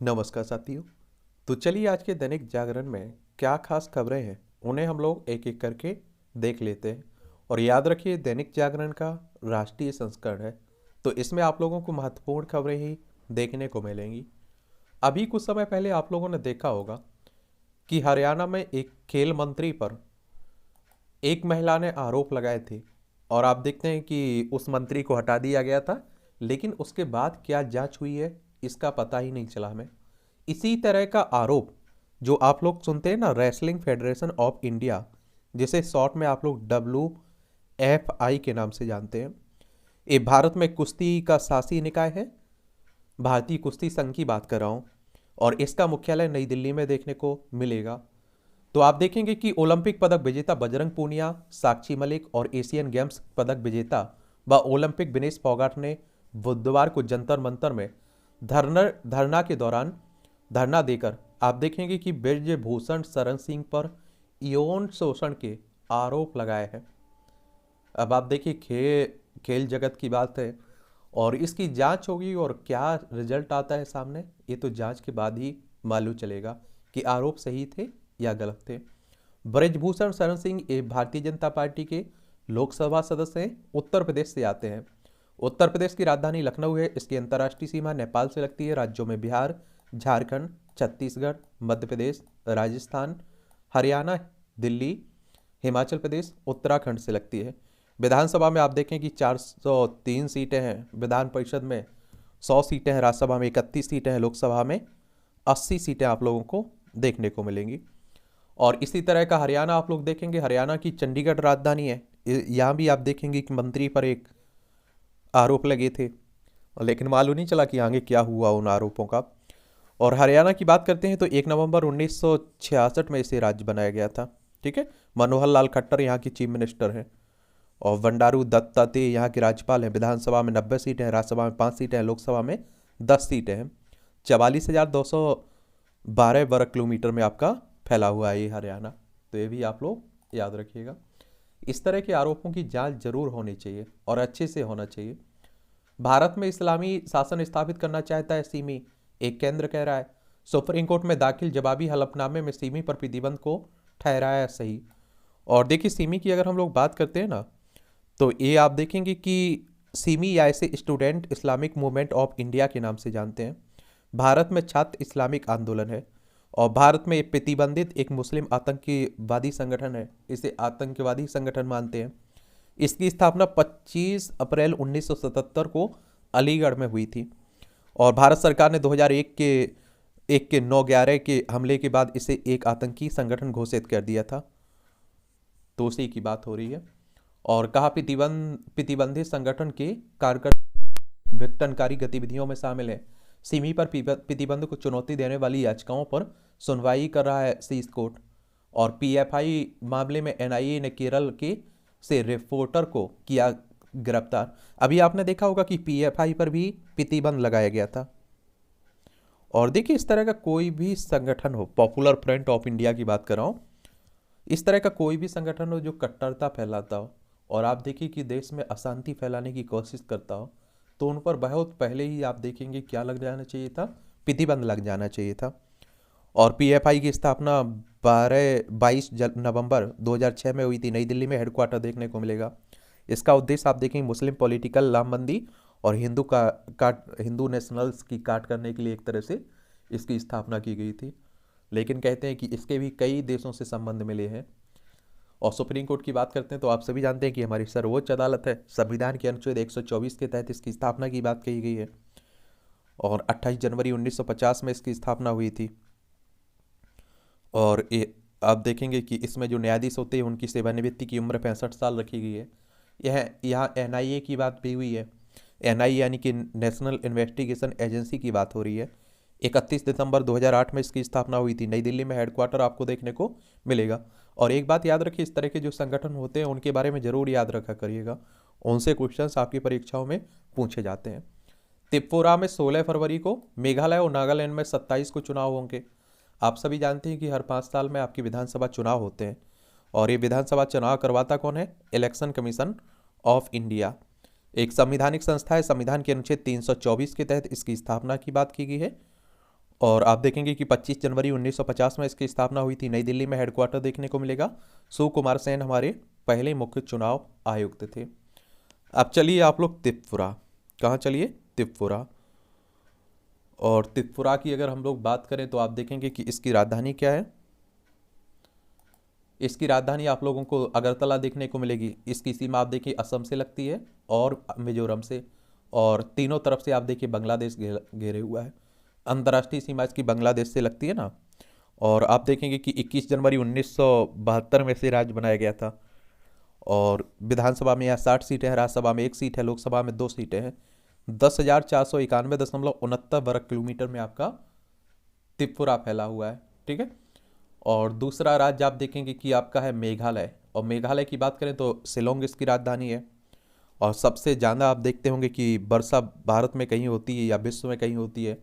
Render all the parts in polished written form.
नमस्कार साथियों। तो चलिए आज के दैनिक जागरण में क्या खास खबरें हैं उन्हें हम लोग एक एक करके देख लेते हैं। और याद रखिए दैनिक जागरण का राष्ट्रीय संस्करण है, तो इसमें आप लोगों को महत्वपूर्ण खबरें ही देखने को मिलेंगी। अभी कुछ समय पहले आप लोगों ने देखा होगा कि हरियाणा में एक खेल मंत्री पर एक महिला ने आरोप लगाए थे, और आप देखते हैं कि उस मंत्री को हटा दिया गया था, लेकिन उसके बाद क्या जांच हुई है इसका पता ही नहीं चला हमें। इसी तरह का आरोप जो आप लोग सुनते हैं ना, रेसलिंग फेडरेशन ऑफ इंडिया, जिसे शॉर्ट में आप लोग WFI के नाम से जानते हैं, ये भारत में कुश्ती का शासी निकाय है। भारतीय कुश्ती संघ की बात कर रहा हूँ, और इसका मुख्यालय नई दिल्ली में देखने को मिलेगा। तो आप देखेंगे कि ओलंपिक पदक विजेता बजरंग पूनिया, साक्षी मलिक और एशियन गेम्स पदक विजेता व ओलंपिक विनेश फोगाट ने बुधवार को जंतर मंतर में धरना के दौरान धरना देकर आप देखेंगे कि ब्रजभूषण शरण सिंह पर यौन शोषण के आरोप लगाए हैं। अब आप देखिए खेल जगत की बात है, और इसकी जांच होगी, और क्या रिजल्ट आता है सामने ये तो जांच के बाद ही मालूम चलेगा कि आरोप सही थे या गलत थे। ब्रजभूषण शरण सिंह एक भारतीय जनता पार्टी के लोकसभा सदस्य हैं, उत्तर प्रदेश से आते हैं। उत्तर प्रदेश की राजधानी लखनऊ है। इसकी अंतर्राष्ट्रीय सीमा नेपाल से लगती है। राज्यों में बिहार, झारखंड, छत्तीसगढ़, मध्य प्रदेश, राजस्थान, हरियाणा, दिल्ली, हिमाचल प्रदेश, उत्तराखंड से लगती है। विधानसभा में आप देखें कि 403 सीटें हैं, विधान परिषद में 100 सीटें हैं, राज्यसभा में 31 सीटें हैं, लोकसभा में 80 सीटें आप लोगों को देखने को मिलेंगी। और इसी तरह का हरियाणा आप लोग देखेंगे, हरियाणा की चंडीगढ़ राजधानी है। यहाँ भी आप देखेंगे कि मंत्री पर एक आरोप लगे थे, लेकिन मालूम नहीं चला कि आगे क्या हुआ उन आरोपों का। और हरियाणा की बात करते हैं तो 1 नवंबर 1966 में इसे राज्य बनाया गया था। ठीक है। मनोहर लाल खट्टर यहाँ की चीफ मिनिस्टर हैं, और बंडारू दत्तात्रेय यहाँ के राज्यपाल हैं। विधानसभा में 90 सीटें हैं, राज्यसभा में 5 सीटें हैं, लोकसभा में 10 सीटें हैं। 44,212 वर्ग किलोमीटर में आपका फैला हुआ है ये हरियाणा। तो ये भी आप लोग याद रखिएगा। इस तरह के आरोपों की जांच जरूर होनी चाहिए और अच्छे से होना चाहिए। भारत में इस्लामी शासन स्थापित करना चाहता है सिमी, एक केंद्र कह रहा है। सुप्रीम कोर्ट में दाखिल जवाबी हलफनामे में सिमी पर प्रतिबंध को ठहराया सही। और देखिए सिमी की अगर हम लोग बात करते हैं ना, तो ये आप देखेंगे कि सिमी या इसे student Islamic movement of India के नाम से जानते हैं। भारत में छात्र इस्लामिक आंदोलन है, और भारत में प्रतिबंधित एक मुस्लिम आतंकवादी संगठन है। इसे आतंकवादी संगठन मानते हैं। इसकी स्थापना 25 अप्रैल 1977 को अलीगढ़ में हुई थी, और भारत सरकार ने 2001 के 9/11 के हमले के बाद इसे एक आतंकी संगठन घोषित कर दिया था। तो उसी की बात हो रही है। और कहा प्रतिबंधित संगठन के कार्यकर्ता विघटनकारी गतिविधियों में शामिल है। सिमी पर प्रतिबंध को चुनौती देने वाली याचिकाओं पर सुनवाई कर रहा है शीर्ष कोर्ट। और PFI मामले में NIA ने केरल के से रिपोर्टर को किया गिरफ्तार। अभी आपने देखा होगा कि PFI पर भी प्रतिबंध लगाया गया था। और देखिए इस तरह का कोई भी संगठन हो, पॉपुलर फ्रंट ऑफ इंडिया की बात कर रहा हूँ, इस तरह का कोई भी संगठन हो जो कट्टरता फैलाता हो, और आप देखिए कि देश में अशांति फैलाने की कोशिश करता हो, तो उन पर बहुत पहले ही आप देखेंगे क्या लग जाना चाहिए था, प्रतिबंध लग जाना चाहिए था। और PFI की स्थापना 22 नवंबर 2006 में हुई थी। नई दिल्ली में हेडक्वार्टर देखने को मिलेगा। इसका उद्देश्य आप देखेंगे मुस्लिम पॉलिटिकल लामबंदी और हिंदू नेशनल्स की काट करने के लिए एक तरह से इसकी स्थापना की गई थी। लेकिन कहते हैं कि इसके भी कई देशों से संबंध मिले हैं। और सुप्रीम कोर्ट की बात करते हैं तो आप सभी जानते हैं कि हमारी सर्वोच्च अदालत है। संविधान के अनुच्छेद 124 के तहत इसकी स्थापना की बात कही गई है, और 28 जनवरी 1950 में इसकी स्थापना हुई थी। और ये आप देखेंगे कि इसमें जो न्यायाधीश होते हैं उनकी सेवानिवृत्ति की उम्र 65 साल रखी गई है। यहाँ NIA की बात भी हुई है। NIA यानी कि नेशनल इन्वेस्टिगेशन एजेंसी की बात हो रही है। 31 दिसंबर 2008 में इसकी स्थापना हुई थी। नई दिल्ली में हेडक्वार्टर आपको देखने को मिलेगा। और एक बात याद रखिए, इस तरह के जो संगठन होते हैं उनके बारे में जरूर याद रखा करिएगा, उनसे क्वेश्चंस आपकी परीक्षाओं में पूछे जाते हैं। त्रिपुरा में 16 फरवरी को, मेघालय और नागालैंड में 27 को चुनाव होंगे। आप सभी जानते हैं कि हर 5 साल में आपकी विधानसभा चुनाव होते हैं, और ये विधानसभा चुनाव करवाता कौन है? इलेक्शन कमीशन ऑफ इंडिया, एक संवैधानिक संस्था है। संविधान के अनुच्छेद 324 के तहत इसकी स्थापना की बात की गई है। और आप देखेंगे कि 25 जनवरी 1950 में इसकी स्थापना हुई थी। नई दिल्ली में हेडक्वार्टर देखने को मिलेगा। सुकुमार सेन हमारे पहले मुख्य चुनाव आयुक्त थे। अब चलिए आप लोग त्रिपुरा, कहाँ चलिए, त्रिपुरा। और त्रिपुरा की अगर हम लोग बात करें तो आप देखेंगे कि इसकी राजधानी क्या है। इसकी राजधानी आप लोगों को अगरतला देखने को मिलेगी। इसकी सीमा आप देखिए असम से लगती है और मिजोरम से, और तीनों तरफ से आप देखिए बांग्लादेश घेरे हुआ है। अंतर्राष्ट्रीय सीमा इसकी बांग्लादेश से लगती है ना। और आप देखेंगे कि 21 जनवरी 1972 में से राज्य बनाया गया था। और विधानसभा में यहाँ 60 सीटें हैं, राज्यसभा में 1 सीट है, लोकसभा में 2 सीटें हैं। 10,491.69 वर्ग किलोमीटर में आपका त्रिपुरा फैला हुआ है, ठीक है। और दूसरा राज्य आप देखेंगे कि आपका है मेघालय। और मेघालय की बात करें तो शिलोंग इसकी राजधानी है। और सबसे ज़्यादा आप देखते होंगे कि वर्षा भारत में कहीं होती है या विश्व में कहीं होती है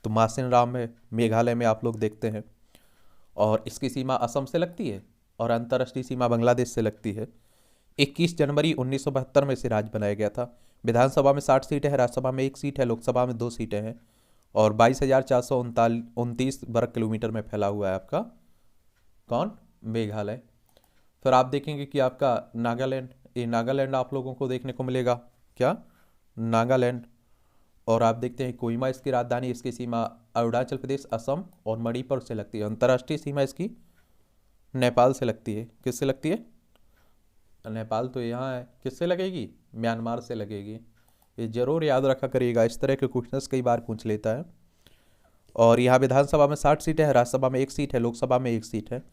तो मासिन राम में मेघालय में आप लोग देखते हैं। और इसकी सीमा असम से लगती है और अंतर्राष्ट्रीय सीमा बांग्लादेश से लगती है। 21 जनवरी 1972 में इसे राज्य बनाया गया था। विधानसभा में 60 सीटें हैं, राज्यसभा में 1 सीट है, लोकसभा में 2 सीटें हैं। और 22,429 वर्ग किलोमीटर में फैला हुआ है आपका कौन, मेघालय। फिर आप देखेंगे कि आपका नागालैंड, ये नागालैंड आप लोगों को देखने को मिलेगा, क्या, नागालैंड। और आप देखते हैं कोहिमा इसकी राजधानी। इसकी सीमा अरुणाचल प्रदेश, असम और मणिपुर से लगती है। अंतर्राष्ट्रीय सीमा इसकी नेपाल से लगती है। किससे लगती है, नेपाल तो यहाँ है, किससे लगेगी, म्यांमार से लगेगी। ये जरूर याद रखा करिएगा, इस तरह के क्वेश्चंस कई बार पूछ लेता है। और यहाँ विधानसभा में 60 सीटें हैं, राज्यसभा में 1 सीट है, लोकसभा में 1 सीट है।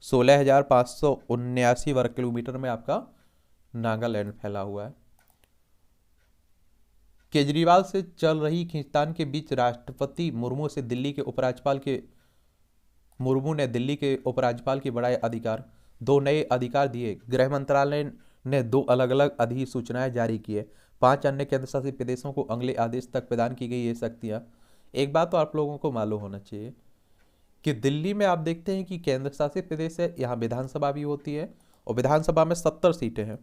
16,579 वर्ग किलोमीटर में आपका नागालैंड फैला हुआ है। केजरीवाल से चल रही खींचतान के बीच राष्ट्रपति मुर्मू से दिल्ली के उपराज्यपाल के मुर्मू ने दिल्ली के उपराज्यपाल की बढ़ाए अधिकार, 2 नए अधिकार दिए। गृह मंत्रालय ने 2 अलग अलग अधिसूचनाएं जारी की है। 5 अन्य केंद्र शासित प्रदेशों को अगले आदेश तक प्रदान की गई ये शक्तियां। एक बात तो आप लोगों को मालूम होना चाहिए कि दिल्ली में आप देखते हैं कि केंद्र शासित प्रदेश है, यहाँ विधानसभा भी होती है और विधानसभा में 70 सीटें हैं।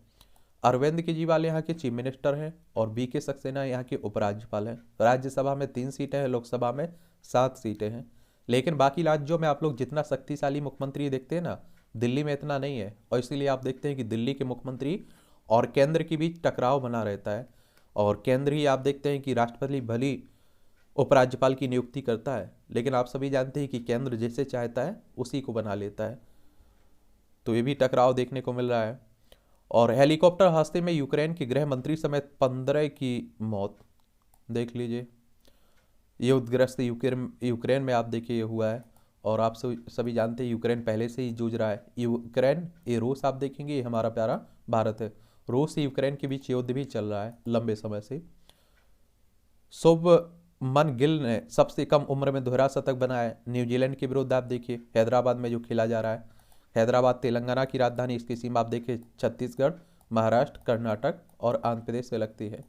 अरविंद केजरीवाल यहाँ के चीफ मिनिस्टर हैं और BK सक्सेना यहाँ के उपराज्यपाल हैं। राज्यसभा में 3 सीटें हैं, लोकसभा में 7 सीटें हैं। लेकिन बाकी राज्यों में आप लोग जितना शक्तिशाली मुख्यमंत्री देखते हैं ना, दिल्ली में इतना नहीं है। और इसीलिए आप देखते हैं कि दिल्ली के मुख्यमंत्री और केंद्र के बीच टकराव बना रहता है। और केंद्र ही आप देखते हैं कि राष्ट्रपति भली उपराज्यपाल की नियुक्ति करता है, लेकिन आप सभी जानते हैं कि केंद्र जैसे चाहता है उसी को बना लेता है। तो ये भी टकराव देखने को मिल रहा है। और हेलीकॉप्टर हादसे में यूक्रेन के गृह मंत्री समेत 15 की मौत, देख लीजिए। युद्धग्रस्त यूक्रेन में आप देखिए ये हुआ है। और आप सभी जानते हैं यूक्रेन पहले से ही जूझ रहा है। यूक्रेन, ये रूस आप देखेंगे, ये हमारा प्यारा भारत है। रूस यूक्रेन के बीच युद्ध भी चल रहा है लंबे समय से। शुभमन गिल ने सबसे कम उम्र में दोहरा शतक बनाया न्यूजीलैंड के विरुद्ध। आप देखिए हैदराबाद में जो खेला जा रहा है। हैदराबाद तेलंगाना की राजधानी। इसकी सीमा आप देखिए छत्तीसगढ़, महाराष्ट्र, कर्नाटक और आंध्र प्रदेश से लगती है।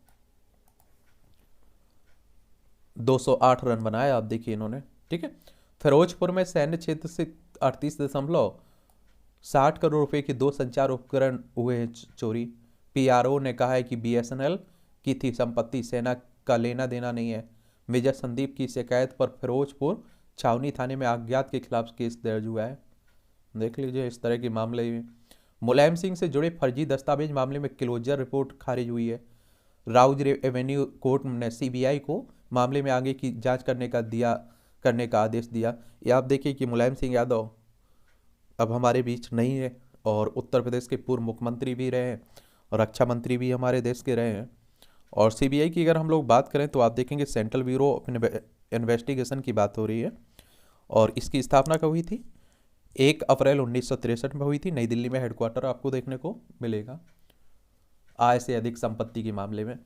208 रन बनाए आप देखिए इन्होंने, ठीक है। फिरोजपुर में सैन्य क्षेत्र से 38.60 करोड़ रुपए के 2 संचार उपकरण हुए हैं चोरी। PRO ने कहा है कि BSNL की थी संपत्ति, सेना का लेना देना नहीं है। मेजर संदीप की शिकायत पर फिरोजपुर छावनी थाने में अज्ञात के खिलाफ केस दर्ज हुआ है। देख लीजिए इस तरह के मामले में। मुलायम सिंह से जुड़े फर्जी दस्तावेज मामले में क्लोजर रिपोर्ट खारिज हुई है। राउज एवेन्यू कोर्ट ने CBI को मामले में आगे की जांच करने का आदेश दिया। ये आप देखिए कि मुलायम सिंह यादव अब हमारे बीच नहीं है और उत्तर प्रदेश के पूर्व मुख्यमंत्री भी रहे हैं और रक्षा मंत्री भी हमारे देश के रहे हैं। और CBI की अगर हम लोग बात करें तो आप देखेंगे सेंट्रल ब्यूरो ऑफ इन्वेस्टिगेशन की बात हो रही है। और इसकी स्थापना कब हुई थी, 1 अप्रैल 1963 में हुई थी। नई दिल्ली में हेडक्वार्टर आपको देखने को मिलेगा। आय से अधिक संपत्ति के मामले में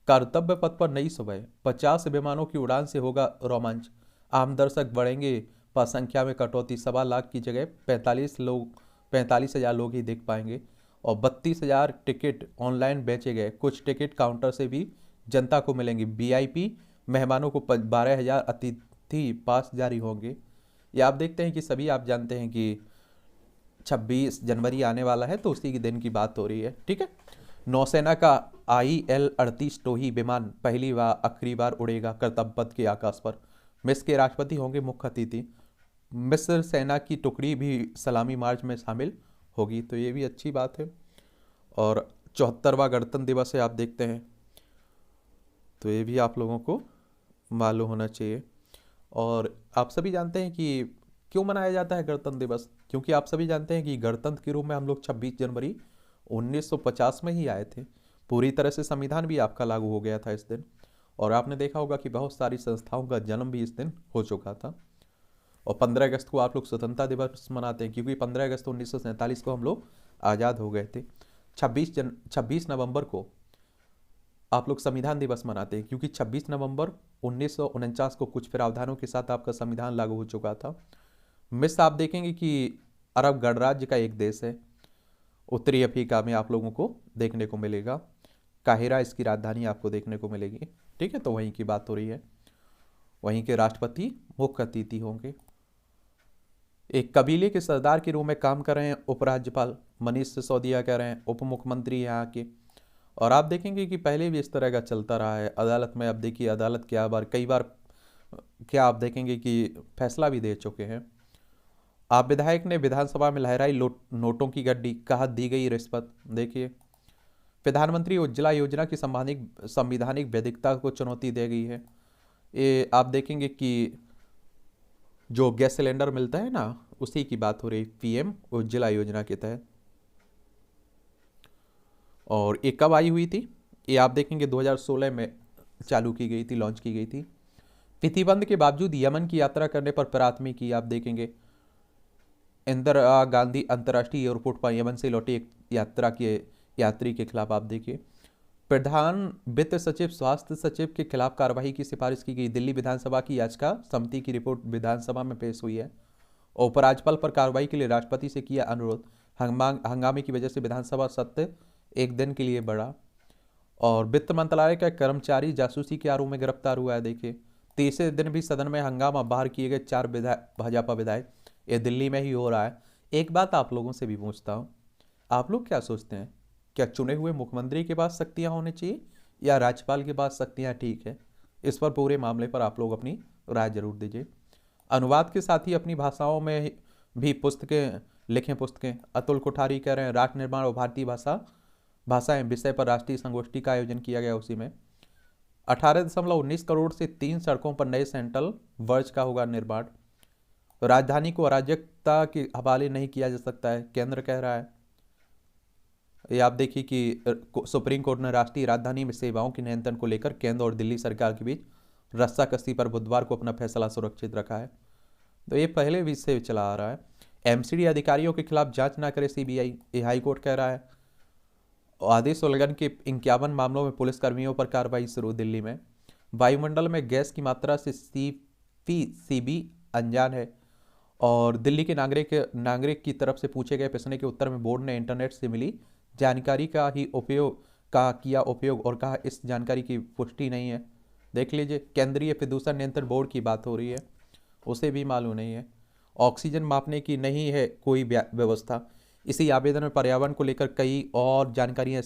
कर्तव्य पथ पर नई सुबह, 50 विमानों की उड़ान से होगा रोमांच। आम दर्शक बढ़ेंगे पर संख्या में कटौती, 1.25 लाख की जगह 45,000 लोग ही देख पाएंगे। और 32,000 टिकट ऑनलाइन बेचे गए। कुछ टिकट काउंटर से भी जनता को मिलेंगे। VIP मेहमानों को 12,000 अतिथि पास जारी होंगे। ये आप देखते हैं कि सभी आप जानते हैं कि 26 जनवरी आने वाला है तो उसी के दिन की बात हो रही है, ठीक है। नौसेना का IL-38 टोही विमान पहली व आखिरी बार उड़ेगा कर्तव्य पथ के आकाश पर। मिस्र के राष्ट्रपति होंगे मुख्य अतिथि। मिस्र सेना की टुकड़ी भी सलामी मार्च में शामिल होगी, तो ये भी अच्छी बात है। और 74वां गणतंत्र दिवस है, आप देखते हैं, तो ये भी आप लोगों को मालूम होना चाहिए। और आप सभी जानते हैं कि क्यों मनाया जाता है गणतंत्र दिवस, क्योंकि आप सभी जानते हैं कि गणतंत्र के रूप में हम लोग 26 जनवरी 1950 में ही आए थे। पूरी तरह से संविधान भी आपका लागू हो गया था इस दिन। और आपने देखा होगा कि बहुत सारी संस्थाओं का जन्म भी इस दिन हो चुका था। और 15 अगस्त को आप लोग स्वतंत्रता दिवस मनाते हैं, क्योंकि 15 अगस्त 1947 को हम लोग आज़ाद हो गए थे। 26 नवंबर को आप लोग संविधान दिवस मनाते हैं, क्योंकि 26 नवंबर 1949 को कुछ प्रावधानों के साथ आपका संविधान लागू हो चुका था। मिस्र आप देखेंगे कि अरब गणराज्य का एक देश है, उत्तरी अफ्रीका में आप लोगों को देखने को मिलेगा। काहिरा इसकी राजधानी आपको देखने को मिलेगी। ठीक है, तो वहीं की बात हो रही है। वहीं के राष्ट्रपति मुख्य अतिथि होंगे। एक कबीले के सरदार के रूप में काम कर रहे हैं उपराज्यपाल मनीष सिसोदिया, कह रहे हैं उप मुख्यमंत्री यहाँ के। और आप देखेंगे कि पहले भी इस तरह का चलता रहा है। अदालत में अब देखिए, अदालत कई बार क्या आप देखेंगे कि फैसला भी दे चुके हैं। आप विधायक ने विधानसभा में लहराई नोटों की गड्डी, कहा दी गई रिश्वत। देखिए, प्रधानमंत्री उज्ज्वला योजना की संवैधानिक वैधिकता को चुनौती दी गई है। ये आप देखेंगे कि जो गैस सिलेंडर मिलता है ना, उसी की बात हो रही, पीएम उज्ज्वला योजना के तहत। और ये कब आई हुई थी, ये आप देखेंगे 2016 में चालू की गई थी, लॉन्च की गई थी। प्रतिबंध के बावजूद यमन की यात्रा करने पर प्राथमिकी, आप देखेंगे इंदिरा गांधी अंतर्राष्ट्रीय एयरपोर्ट पर यमन से लौटे एक यात्री के खिलाफ आप देखिए। प्रधान वित्त सचिव स्वास्थ्य सचिव के खिलाफ कार्रवाई की सिफारिश की गई। दिल्ली विधानसभा की याचिका समिति की रिपोर्ट विधानसभा में पेश हुई है। और उपराज्यपाल पर कार्रवाई के लिए राष्ट्रपति से किया अनुरोध। हंगामे की वजह से विधानसभा सत्र एक दिन के लिए बढ़ा। और वित्त मंत्रालय का कर्मचारी जासूसी के आरोप में गिरफ्तार हुआ है। देखिए, तीसरे दिन भी सदन में हंगामा, बाहर किए गए 4 भाजपा विधायक। ये दिल्ली में ही हो रहा है। एक बात आप लोगों से भी पूछता हूँ, आप लोग क्या सोचते हैं, क्या चुने हुए मुख्यमंत्री के पास शक्तियाँ होनी चाहिए या राज्यपाल के पास शक्तियाँ ठीक है? इस पर पूरे मामले पर आप लोग अपनी राय जरूर दीजिए। अनुवाद के साथ ही अपनी भाषाओं में भी पुस्तकें लिखें। पुस्तकें, अतुल कोठारी कह रहे हैं राष्ट्र निर्माण और भारतीय भाषाएं विषय पर राष्ट्रीय संगोष्ठी का आयोजन किया गया। उसी में 18.19 करोड़ से 3 सड़कों पर नए सेंट्रल वर्ज का होगा निर्माण। राजधानी को अराजकता के हवाले नहीं किया जा सकता है, केंद्र कह रहा है। ये आप देखिए कि सुप्रीम कोर्ट ने राष्ट्रीय राजधानी में सेवाओं के नियंत्रण को लेकर केंद्र और दिल्ली सरकार के बीच रस्साकसी पर बुधवार को अपना फैसला सुरक्षित रखा है। तो ये पहले भी से चला आ रहा है। एमसीडी अधिकारियों के खिलाफ जांच ना करे सीबीआई, ये हाईकोर्ट कह रहा है। आदेश उल्लंघन के 51 मामलों में पुलिसकर्मियों पर कार्रवाई शुरू। दिल्ली में वायुमंडल में गैस की मात्रा से सीपीसीबी अनजान है। और दिल्ली के नागरिक की तरफ से पूछे गए प्रश्न के उत्तर में बोर्ड ने इंटरनेट से मिली जानकारी का किया उपयोग और कहा इस जानकारी की पुष्टि नहीं है। देख लीजिए, केंद्रीय प्रदूषण नियंत्रण बोर्ड की बात हो रही है, उसे भी मालूम नहीं है। ऑक्सीजन मापने की नहीं है कोई व्यवस्था। इसी आवेदन में पर्यावरण को लेकर कई और जानकारियां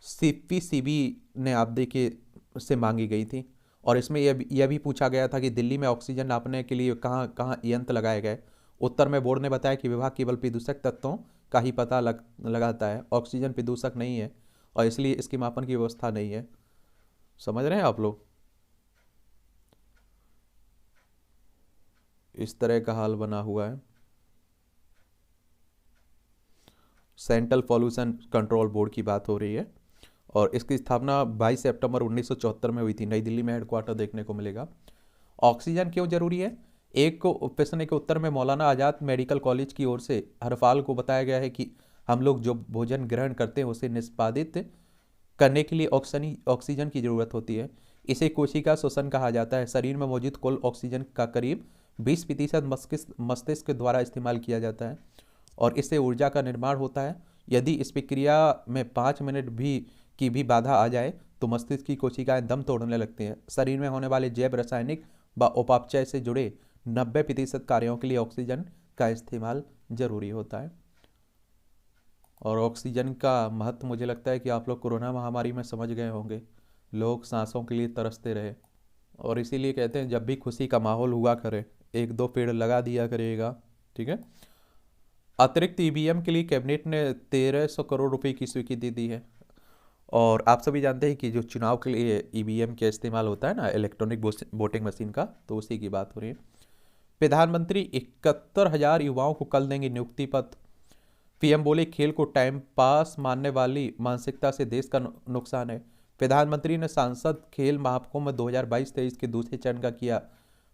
सीपीसीबी ने आप देखिए से मांगी गई थी। और इसमें यह भी पूछा गया था कि दिल्ली में ऑक्सीजन नापने के लिए कहाँ कहाँ यंत्र लगाए गए। उत्तर में बोर्ड ने बताया कि विभाग केवल प्रदूषक तत्वों का ही पता लगाता है, ऑक्सीजन प्रदूषक नहीं है और इसलिए इसकी मापन की व्यवस्था नहीं है। समझ रहे हैं आप लोग? इस तरह का हाल बना हुआ है। सेंट्रल पॉल्यूशन कंट्रोल बोर्ड की बात हो रही है और इसकी स्थापना 22 सितंबर 1974 में हुई थी। नई दिल्ली में हेडक्वार्टर देखने को मिलेगा। ऑक्सीजन क्यों जरूरी है, एक को प्रश्न के उत्तर में मौलाना आज़ाद मेडिकल कॉलेज की ओर से हरफाल को बताया गया है कि हम लोग जो भोजन ग्रहण करते हैं उसे निष्पादित करने के लिए ऑक्सीजन की ज़रूरत होती है। इसे कोशिका श्वसन कहा जाता है। शरीर में मौजूद कुल ऑक्सीजन का करीब 20% मस्तिष्क द्वारा इस्तेमाल किया जाता है और इससे ऊर्जा का निर्माण होता है। यदि इस प्रक्रिया में 5 मिनट की भी बाधा आ जाए तो मस्तिष्क की कोशिकाएं दम तोड़ने लगती हैं। शरीर में होने वाले जैव रासायनिक व उपापचय से जुड़े 90% कार्यों के लिए ऑक्सीजन का इस्तेमाल जरूरी होता है। और ऑक्सीजन का महत्व मुझे लगता है कि आप लोग कोरोना महामारी में समझ गए होंगे। लोग सांसों के लिए तरसते रहे और इसीलिए कहते हैं जब भी खुशी का माहौल हुआ करे एक दो पेड़ लगा दिया करिएगा। ठीक है। अतिरिक्त ईवीएम के लिए कैबिनेट ने 1300 करोड़ रुपए की स्वीकृति दी है। और आप सभी जानते हैं कि जो चुनाव के लिए ईवीएम का इस्तेमाल होता है ना, इलेक्ट्रॉनिक वोटिंग मशीन का, तो उसी की बात हो रही है। प्रधानमंत्री 71,000 युवाओं को कल देंगे नियुक्ति पत्र। पीएम बोले खेल को टाइम पास मानने वाली मानसिकता से देश का नुकसान है। प्रधानमंत्री ने सांसद खेल महाकुंभ 2022-23 के दूसरे चरण का किया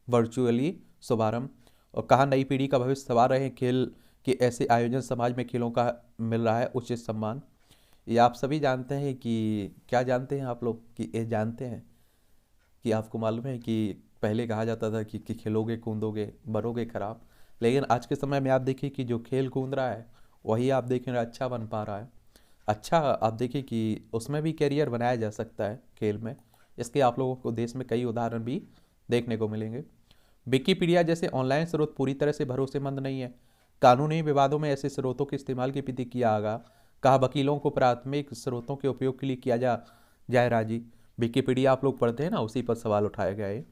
वर्चुअली शुभारंभ और कहा नई पीढ़ी का भविष्य सवार रहे खेल के ऐसे आयोजन समाज में खेलों का मिल रहा है उचित सम्मान। ये आप सभी जानते हैं कि क्या जानते हैं आप लोग कि ये जानते हैं कि आपको मालूम है कि पहले कहा जाता था कि खेलोगे कूदोगे बनोगे खराब, लेकिन आज के समय में आप देखिए कि जो खेल कूद रहा है वही आप देखें अच्छा बन पा रहा है। अच्छा आप देखिए कि उसमें भी कैरियर बनाया जा सकता है खेल में। इसके आप लोगों को देश में कई उदाहरण भी देखने को मिलेंगे। विकिपीडिया जैसे ऑनलाइन स्रोत पूरी तरह से भरोसेमंद नहीं है। कानूनी विवादों में ऐसे स्रोतों के इस्तेमाल की प्रति किया आगा। कहा वकीलों को प्राथमिक स्रोतों के उपयोग के लिए किया जाए राजी। विकिपीडिया आप लोग पढ़ते हैं ना, उसी पर सवाल उठाया गया है।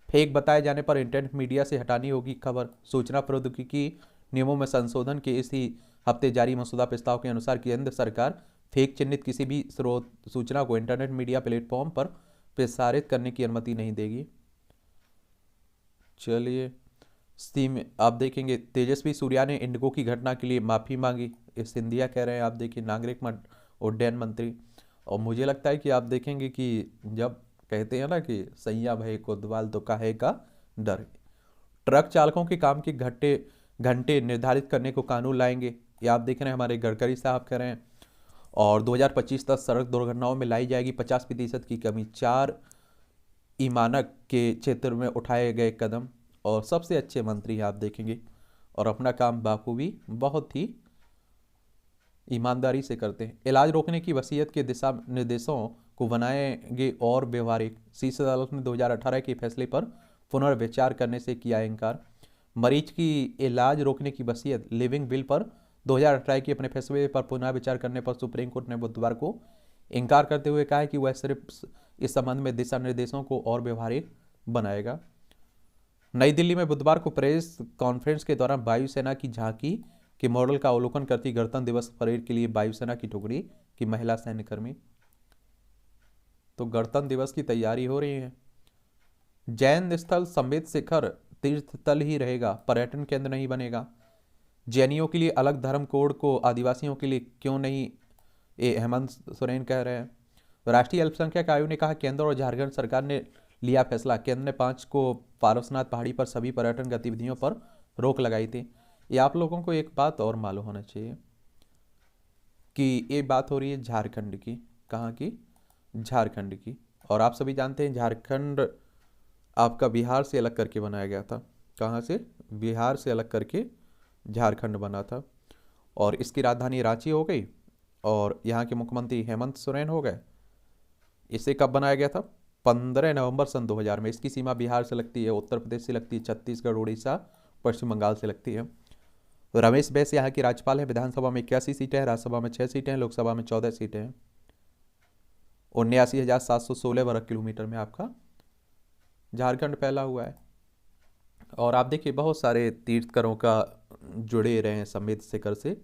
फेक बताए जाने पर इंटरनेट मीडिया से हटानी होगी खबर। सूचना प्रौद्योगिकी नियमों में संशोधन के इसी हफ्ते जारी मसौदा प्रस्ताव के अनुसार केंद्र सरकार फेक चिन्हित किसी भी स्रोत सूचना को इंटरनेट मीडिया प्लेटफॉर्म पर प्रसारित करने की अनुमति नहीं देगी। चलिए आप देखेंगे तेजस्वी सूर्या ने इंडिगो की घटना के लिए माफ़ी मांगी, सिंधिया कह रहे हैं। आप देखिए नागरिक उड्डयन मंत्री। और मुझे लगता है कि आप देखेंगे कि जब कहते हैं ना कि सैया भय कोतवाल तो काहे का डर। ट्रक चालकों के काम के घंटे निर्धारित करने को कानून लाएंगे, ये आप देख रहे हैं हमारे गडकरी साहब कह रहे हैं। और 2025 तक सड़क दुर्घटनाओं में लाई जाएगी 50% की कमी। 4 मानक के क्षेत्र में उठाए गए कदम। और सबसे अच्छे मंत्री आप देखेंगे और अपना काम बाखूबी बहुत ही ईमानदारी से करते हैं। इलाज रोकने की वसीयत के दिशा निर्देशों को बनाएंगे और व्यवहारिक। शीर्ष अदालत ने 2018 के फैसले पर पुनर्विचार करने से किया इनकार। मरीज की इलाज रोकने की वसीयत लिविंग विल पर 2018 के अपने फैसले पर पुनर्विचार करने पर सुप्रीम कोर्ट ने बुधवार को इनकार करते हुए कहा कि वह सिर्फ इस संबंध में दिशा निर्देशों को और व्यवहारिक बनाएगा। नई दिल्ली में बुधवार को प्रेस कॉन्फ्रेंस के दौरान वायुसेना की झांकी के मॉडल का अवलोकन करती गणतंत्र दिवस परेड के लिए वायुसेना की टुकड़ी की महिला सैन्यकर्मी। तो गणतंत्र दिवस की तैयारी हो रही है। जैन स्थल समेत शिखर तीर्थ स्थल ही रहेगा, पर्यटन केंद्र नहीं बनेगा। जैनियों के लिए अलग धर्म कोड को आदिवासियों के लिए क्यों नहीं, ये हेमंत सोरेन कह रहे हैं। राष्ट्रीय अल्पसंख्यक आयोग ने कहा केंद्र और झारखंड सरकार ने लिया फैसला। केंद्र ने 5 को पारसनाथ पहाड़ी पर सभी पर्यटन गतिविधियों पर रोक लगाई थी। ये आप लोगों को एक बात और मालूम होना चाहिए कि ये बात हो रही है झारखंड की। कहाँ की? झारखंड की। और आप सभी जानते हैं झारखंड आपका बिहार से अलग करके बनाया गया था। कहाँ से? बिहार से अलग करके झारखंड बना था। और इसकी राजधानी रांची हो गई और यहाँ के मुख्यमंत्री हेमंत सोरेन हो गए। इसे कब बनाया गया था? 15 नवंबर सन 2000 में। इसकी सीमा बिहार से लगती है, उत्तर प्रदेश से लगती है, छत्तीसगढ़, उड़ीसा, पश्चिम बंगाल से लगती है। रमेश बैस यहाँ की राज्यपाल है। विधानसभा में 81 सीटें हैं, राज्यसभा में 6 सीटें हैं, लोकसभा में 14 सीटें हैं। 79,716 वर्ग किलोमीटर में आपका झारखंड फैला हुआ है। और आप देखिए बहुत सारे तीर्थकरों का जुड़े रहे हैं समेत शिखर से।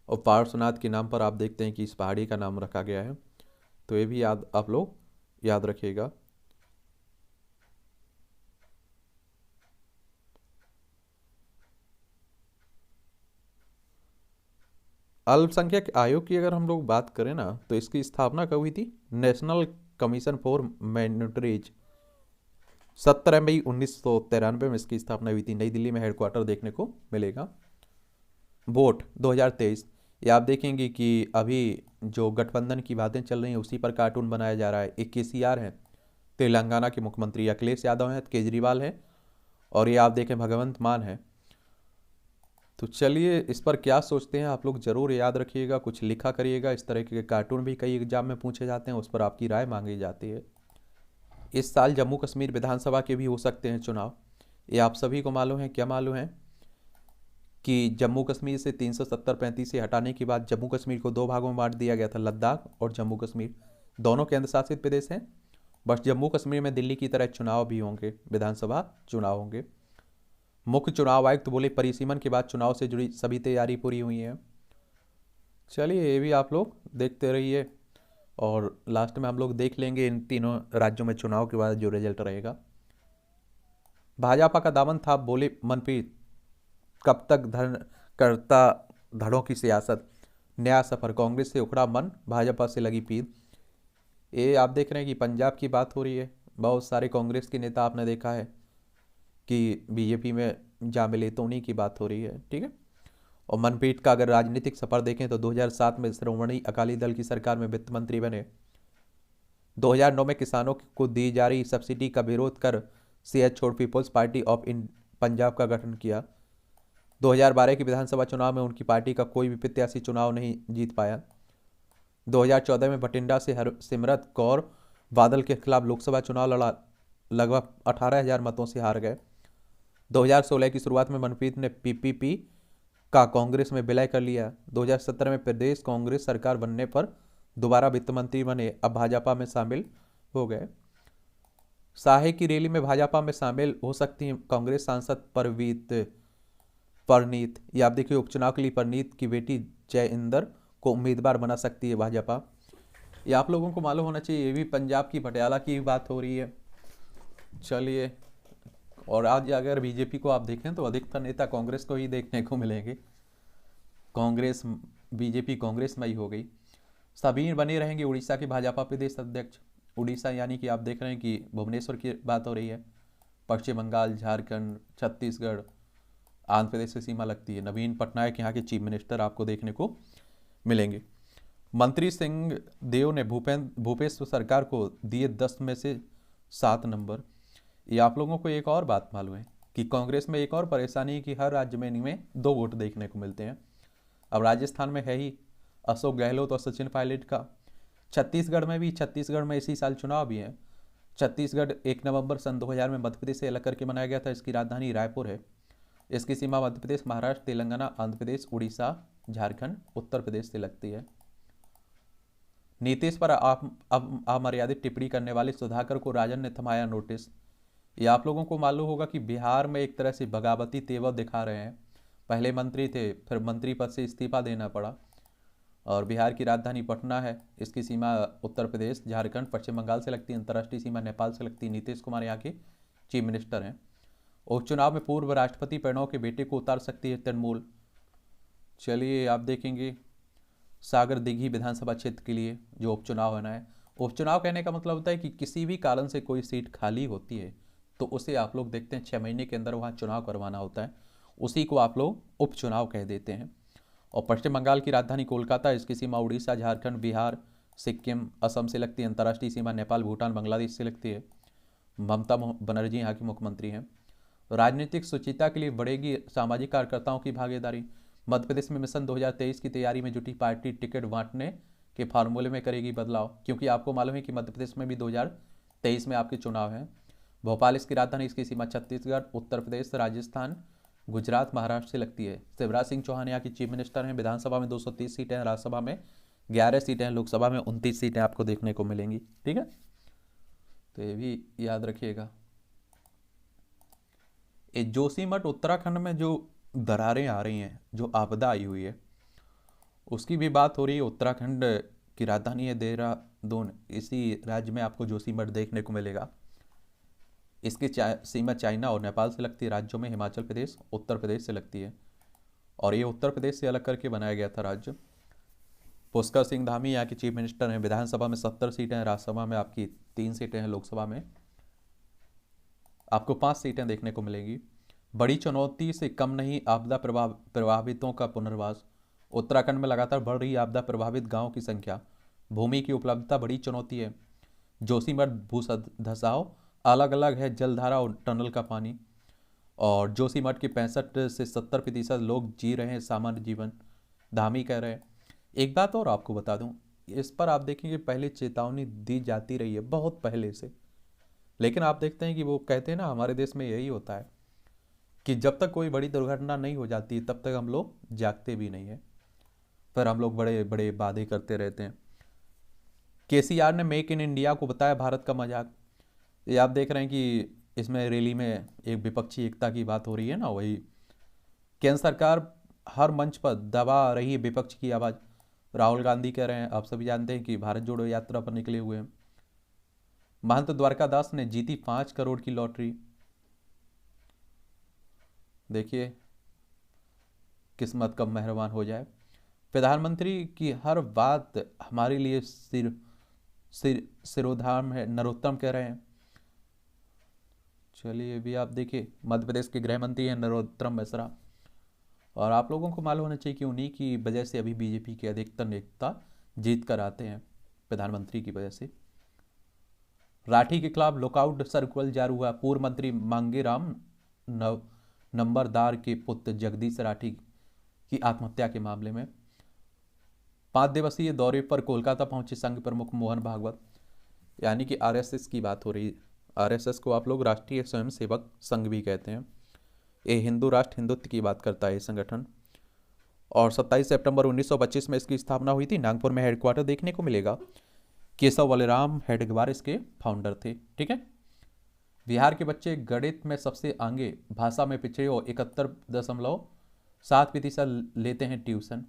और पार्श्वनाथ के नाम पर आप देखते हैं कि इस पहाड़ी का नाम रखा गया है। तो ये भी आप लोग याद रखिएगा। अल्पसंख्यक आयोग की अगर हम लोग बात करें ना, तो इसकी स्थापना कब हुई थी? नेशनल कमीशन फॉर माइनॉरिटीज 17 मई 1993 में इसकी स्थापना हुई थी। नई दिल्ली में हेडक्वार्टर देखने को मिलेगा। वोट 2023, ये आप देखेंगे कि अभी जो गठबंधन की बातें चल रही हैं उसी पर कार्टून बनाया जा रहा है। एक KCR हैं, तेलंगाना के मुख्यमंत्री अखिलेश यादव हैं, केजरीवाल हैं, और ये आप देखें भगवंत मान है। तो चलिए इस पर क्या सोचते हैं आप लोग ज़रूर याद रखिएगा, कुछ लिखा करिएगा। इस तरह के कार्टून भी कई एग्जाम में पूछे जाते हैं, उस पर आपकी राय मांगी जाती है। इस साल जम्मू कश्मीर विधानसभा के भी हो सकते हैं चुनाव। ये आप सभी को मालूम है। क्या मालूम है कि जम्मू कश्मीर से 370-35 से हटाने के बाद जम्मू कश्मीर को 2 भागों में बांट दिया गया था। लद्दाख और जम्मू कश्मीर दोनों केंद्र शासित प्रदेश हैं। बस जम्मू कश्मीर में दिल्ली की तरह चुनाव भी होंगे, विधानसभा चुनाव होंगे। मुख्य चुनाव आयुक्त तो बोले परिसीमन के बाद चुनाव से जुड़ी सभी तैयारी पूरी हुई है। चलिए ये भी आप लोग देखते रहिए और लास्ट में हम लोग देख लेंगे इन तीनों राज्यों में चुनाव के बाद जो रिजल्ट रहेगा। भाजपा का दामन था, बोले मनप्रीत, कब तक धन करता धड़ों की सियासत, नया सफर, कांग्रेस से उखड़ा मन, भाजपा से लगी पीर। ये आप देख रहे हैं कि पंजाब की बात हो रही है। बहुत सारे कांग्रेस के नेता आपने देखा है कि बीजेपी में जा मिले, तो उन्हीं की बात हो रही है, ठीक है। और मनप्रीत का अगर राजनीतिक सफर देखें तो 2007 में श्रोमणी अकाली दल की सरकार में वित्त मंत्री बने। 2009 में किसानों को दी जा रही सब्सिडी का विरोध कर सीएच छोड़ पीपल्स पार्टी ऑफ इन पंजाब का गठन किया। 2012 के विधानसभा चुनाव में उनकी पार्टी का कोई भी प्रत्याशी चुनाव नहीं जीत पाया। 2014 में भटिंडा से सिमरत कौर बादल के खिलाफ लोकसभा चुनाव लड़ा, लगभग 18,000 मतों से हार गए। 2016 की शुरुआत में मनप्रीत ने पीपीपी का कांग्रेस में विलय कर लिया। 2017 में प्रदेश कांग्रेस सरकार बनने पर दोबारा वित्त मंत्री बने, अब भाजपा में शामिल हो गए। साहे की रैली में भाजपा में शामिल हो सकती हैं कांग्रेस सांसद परनीत। ये आप देखिए उपचुनाव के लिए परनीत की बेटी जय इंदर को उम्मीदवार बना सकती है भाजपा। ये आप लोगों को मालूम होना चाहिए, ये भी पंजाब की पटियाला की बात हो रही है। चलिए, और आज अगर बीजेपी को आप देखें तो अधिकतर नेता कांग्रेस को ही देखने को मिलेंगे। कांग्रेस बीजेपी कांग्रेस में ही हो गई। सभी बने रहेंगे उड़ीसा के भाजपा प्रदेश अध्यक्ष। उड़ीसा यानी कि आप देख रहे हैं कि भुवनेश्वर की बात हो रही है। पश्चिम बंगाल, झारखंड, छत्तीसगढ़, आंध्र प्रदेश से सीमा लगती है। नवीन पटनायक यहाँ के चीफ मिनिस्टर आपको देखने को मिलेंगे। मंत्री सिंह देव ने भूपेश सरकार को दिए 10 में से 7 नंबर। ये आप लोगों को एक और बात मालूम है कि कांग्रेस में एक और परेशानी है कि हर राज्य में इनमें 2 वोट देखने को मिलते हैं। अब राजस्थान में है ही अशोक गहलोत और सचिन पायलट का। छत्तीसगढ़ में इसी साल चुनाव भी है। छत्तीसगढ़ 1 नवंबर सन 2000 में मध्य प्रदेश से अलग करके बनाया गया था। इसकी राजधानी रायपुर है। इसकी सीमा मध्य प्रदेश, महाराष्ट्र, तेलंगाना, आंध्र प्रदेश, उड़ीसा, झारखंड, उत्तर प्रदेश से लगती है। नीतीश पर अमर्यादित टिप्पणी करने वाले सुधाकर को राजन ने थमाया नोटिस। ये आप लोगों को मालूम होगा कि बिहार में एक तरह से बगावती तेवर दिखा रहे हैं। पहले मंत्री थे, फिर मंत्री पद से इस्तीफा देना पड़ा। और बिहार की राजधानी पटना है। इसकी सीमा उत्तर प्रदेश, झारखंड, पश्चिम बंगाल से लगती है। अंतर्राष्ट्रीय सीमा नेपाल से लगती है। नीतीश कुमार यहाँ के चीफ मिनिस्टर हैं। उपचुनाव में पूर्व राष्ट्रपति प्रणव के बेटे को उतार सकती है तृणमूल। चलिए आप देखेंगे सागर दिघी विधानसभा क्षेत्र के लिए जो उपचुनाव होना है। उपचुनाव कहने का मतलब होता है कि किसी भी कारण से कोई सीट खाली होती है तो उसे आप लोग देखते हैं 6 महीने के अंदर वहाँ चुनाव करवाना होता है, उसी को आप लोग उपचुनाव कह देते हैं। और पश्चिम बंगाल की राजधानी कोलकाता, इसकी सीमा उड़ीसा, झारखंड, बिहार, सिक्किम, असम से लगती है। अंतर्राष्ट्रीय सीमा नेपाल, भूटान, बांग्लादेश से लगती है। ममता बनर्जी यहाँ की मुख्यमंत्री हैं। राजनीतिक सुचिता के लिए बढ़ेगी सामाजिक कार्यकर्ताओं की भागीदारी। मध्य प्रदेश में मिशन 2023 की तैयारी में जुटी पार्टी टिकट बांटने के फार्मूले में करेगी बदलाव, क्योंकि आपको मालूम है कि मध्य प्रदेश में भी 2023 में आपके चुनाव हैं। भोपाल इसकी राजधानी, इसकी सीमा छत्तीसगढ़, उत्तर प्रदेश, राजस्थान, गुजरात, महाराष्ट्र से लगती है। शिवराज सिंह चौहान यहाँ की चीफ मिनिस्टर हैं। विधानसभा में 230 सीटें हैं, राज्यसभा में 11 सीटें हैं, लोकसभा में 29 सीटें आपको देखने को मिलेंगी, ठीक है। तो ये भी याद रखिएगा। ये जोशीमठ उत्तराखंड में जो दरारें आ रही हैं, जो आपदा आई हुई है, उसकी भी बात हो रही है। उत्तराखंड की राजधानी है देहरादून। इसी राज्य में आपको जोशीमठ देखने को मिलेगा। इसकी सीमा चाइना और नेपाल से लगती है। राज्यों में हिमाचल प्रदेश, उत्तर प्रदेश से लगती है। और ये उत्तर प्रदेश से अलग करके बनाया गया था राज्य। पुष्कर सिंह धामी यहाँ के चीफ मिनिस्टर हैं। विधानसभा में 70 सीटें हैं, राज्यसभा में आपकी 3 सीटें हैं, लोकसभा में आपको 5 सीटें देखने को मिलेंगी। बड़ी चुनौती से कम नहीं आपदा प्रभावितों का पुनर्वास। उत्तराखंड में लगातार बढ़ रही आपदा प्रभावित गांवों की संख्या। भूमि की उपलब्धता बड़ी चुनौती है। जोशीमठ भू धसाव, अलग अलग है जलधारा और टनल का पानी। और जोशीमठ के 65 से 70% लोग जी रहे हैं सामान्य जीवन, धामी कह रहे हैं। एक बात और आपको बता दूं, इस पर आप देखेंगे पहले चेतावनी दी जाती रही है बहुत पहले से, लेकिन आप देखते हैं कि वो कहते हैं ना, हमारे देश में यही होता है कि जब तक कोई बड़ी दुर्घटना नहीं हो जाती तब तक हम लोग जागते भी नहीं हैं, फिर हम लोग बड़े बड़े वादे करते रहते हैं। केसीआर ने मेक इन इंडिया को बताया भारत का मजाक। ये आप देख रहे हैं कि इसमें रैली में एक विपक्षी एकता की बात हो रही है ना, वही केंद्र सरकार हर मंच पर दबा रही है विपक्ष की आवाज़। राहुल गांधी कह रहे हैं, आप सभी जानते हैं कि भारत जोड़ो यात्रा पर निकले हुए हैं। महंत द्वारका दास ने जीती 5 करोड़ की लॉटरी। देखिए किस्मत कब मेहरबान हो जाए। प्रधानमंत्री की हर बात हमारे लिए सिरोधार्म है, नरोत्तम कह रहे हैं। चलिए भी आप देखिए, मध्य प्रदेश के गृह मंत्री हैं नरोत्तम मिश्रा, और आप लोगों को मालूम होना चाहिए कि उन्हीं की वजह से अभी बीजेपी के अधिकतर नेता जीत कर आते हैं, प्रधानमंत्री की वजह से। राठी के खिलाफ लुकआउट सर्कुलर जारी हुआ। पूर्व मंत्री मांगेराम नंबरदार के पुत्र जगदीश राठी की आत्महत्या के मामले में 5 दिवसीय दौरे पर कोलकाता पहुंचे संघ प्रमुख मोहन भागवत। यानी कि आरएसएस की बात हो रही है। आरएसएस को आप लोग राष्ट्रीय स्वयंसेवक संघ भी कहते हैं। ये हिंदू राष्ट्र हिंदुत्व की बात करता है ये संगठन। और 27 सितंबर 1925 में इसकी स्थापना हुई थी। नागपुर में हेडक्वार्टर देखने को मिलेगा। केशव बलराम हेडगेवार इसके फाउंडर थे। ठीक है। बिहार के बच्चे गणित में सबसे आगे, भाषा में पिछड़े और 71.7% लेते हैं ट्यूशन।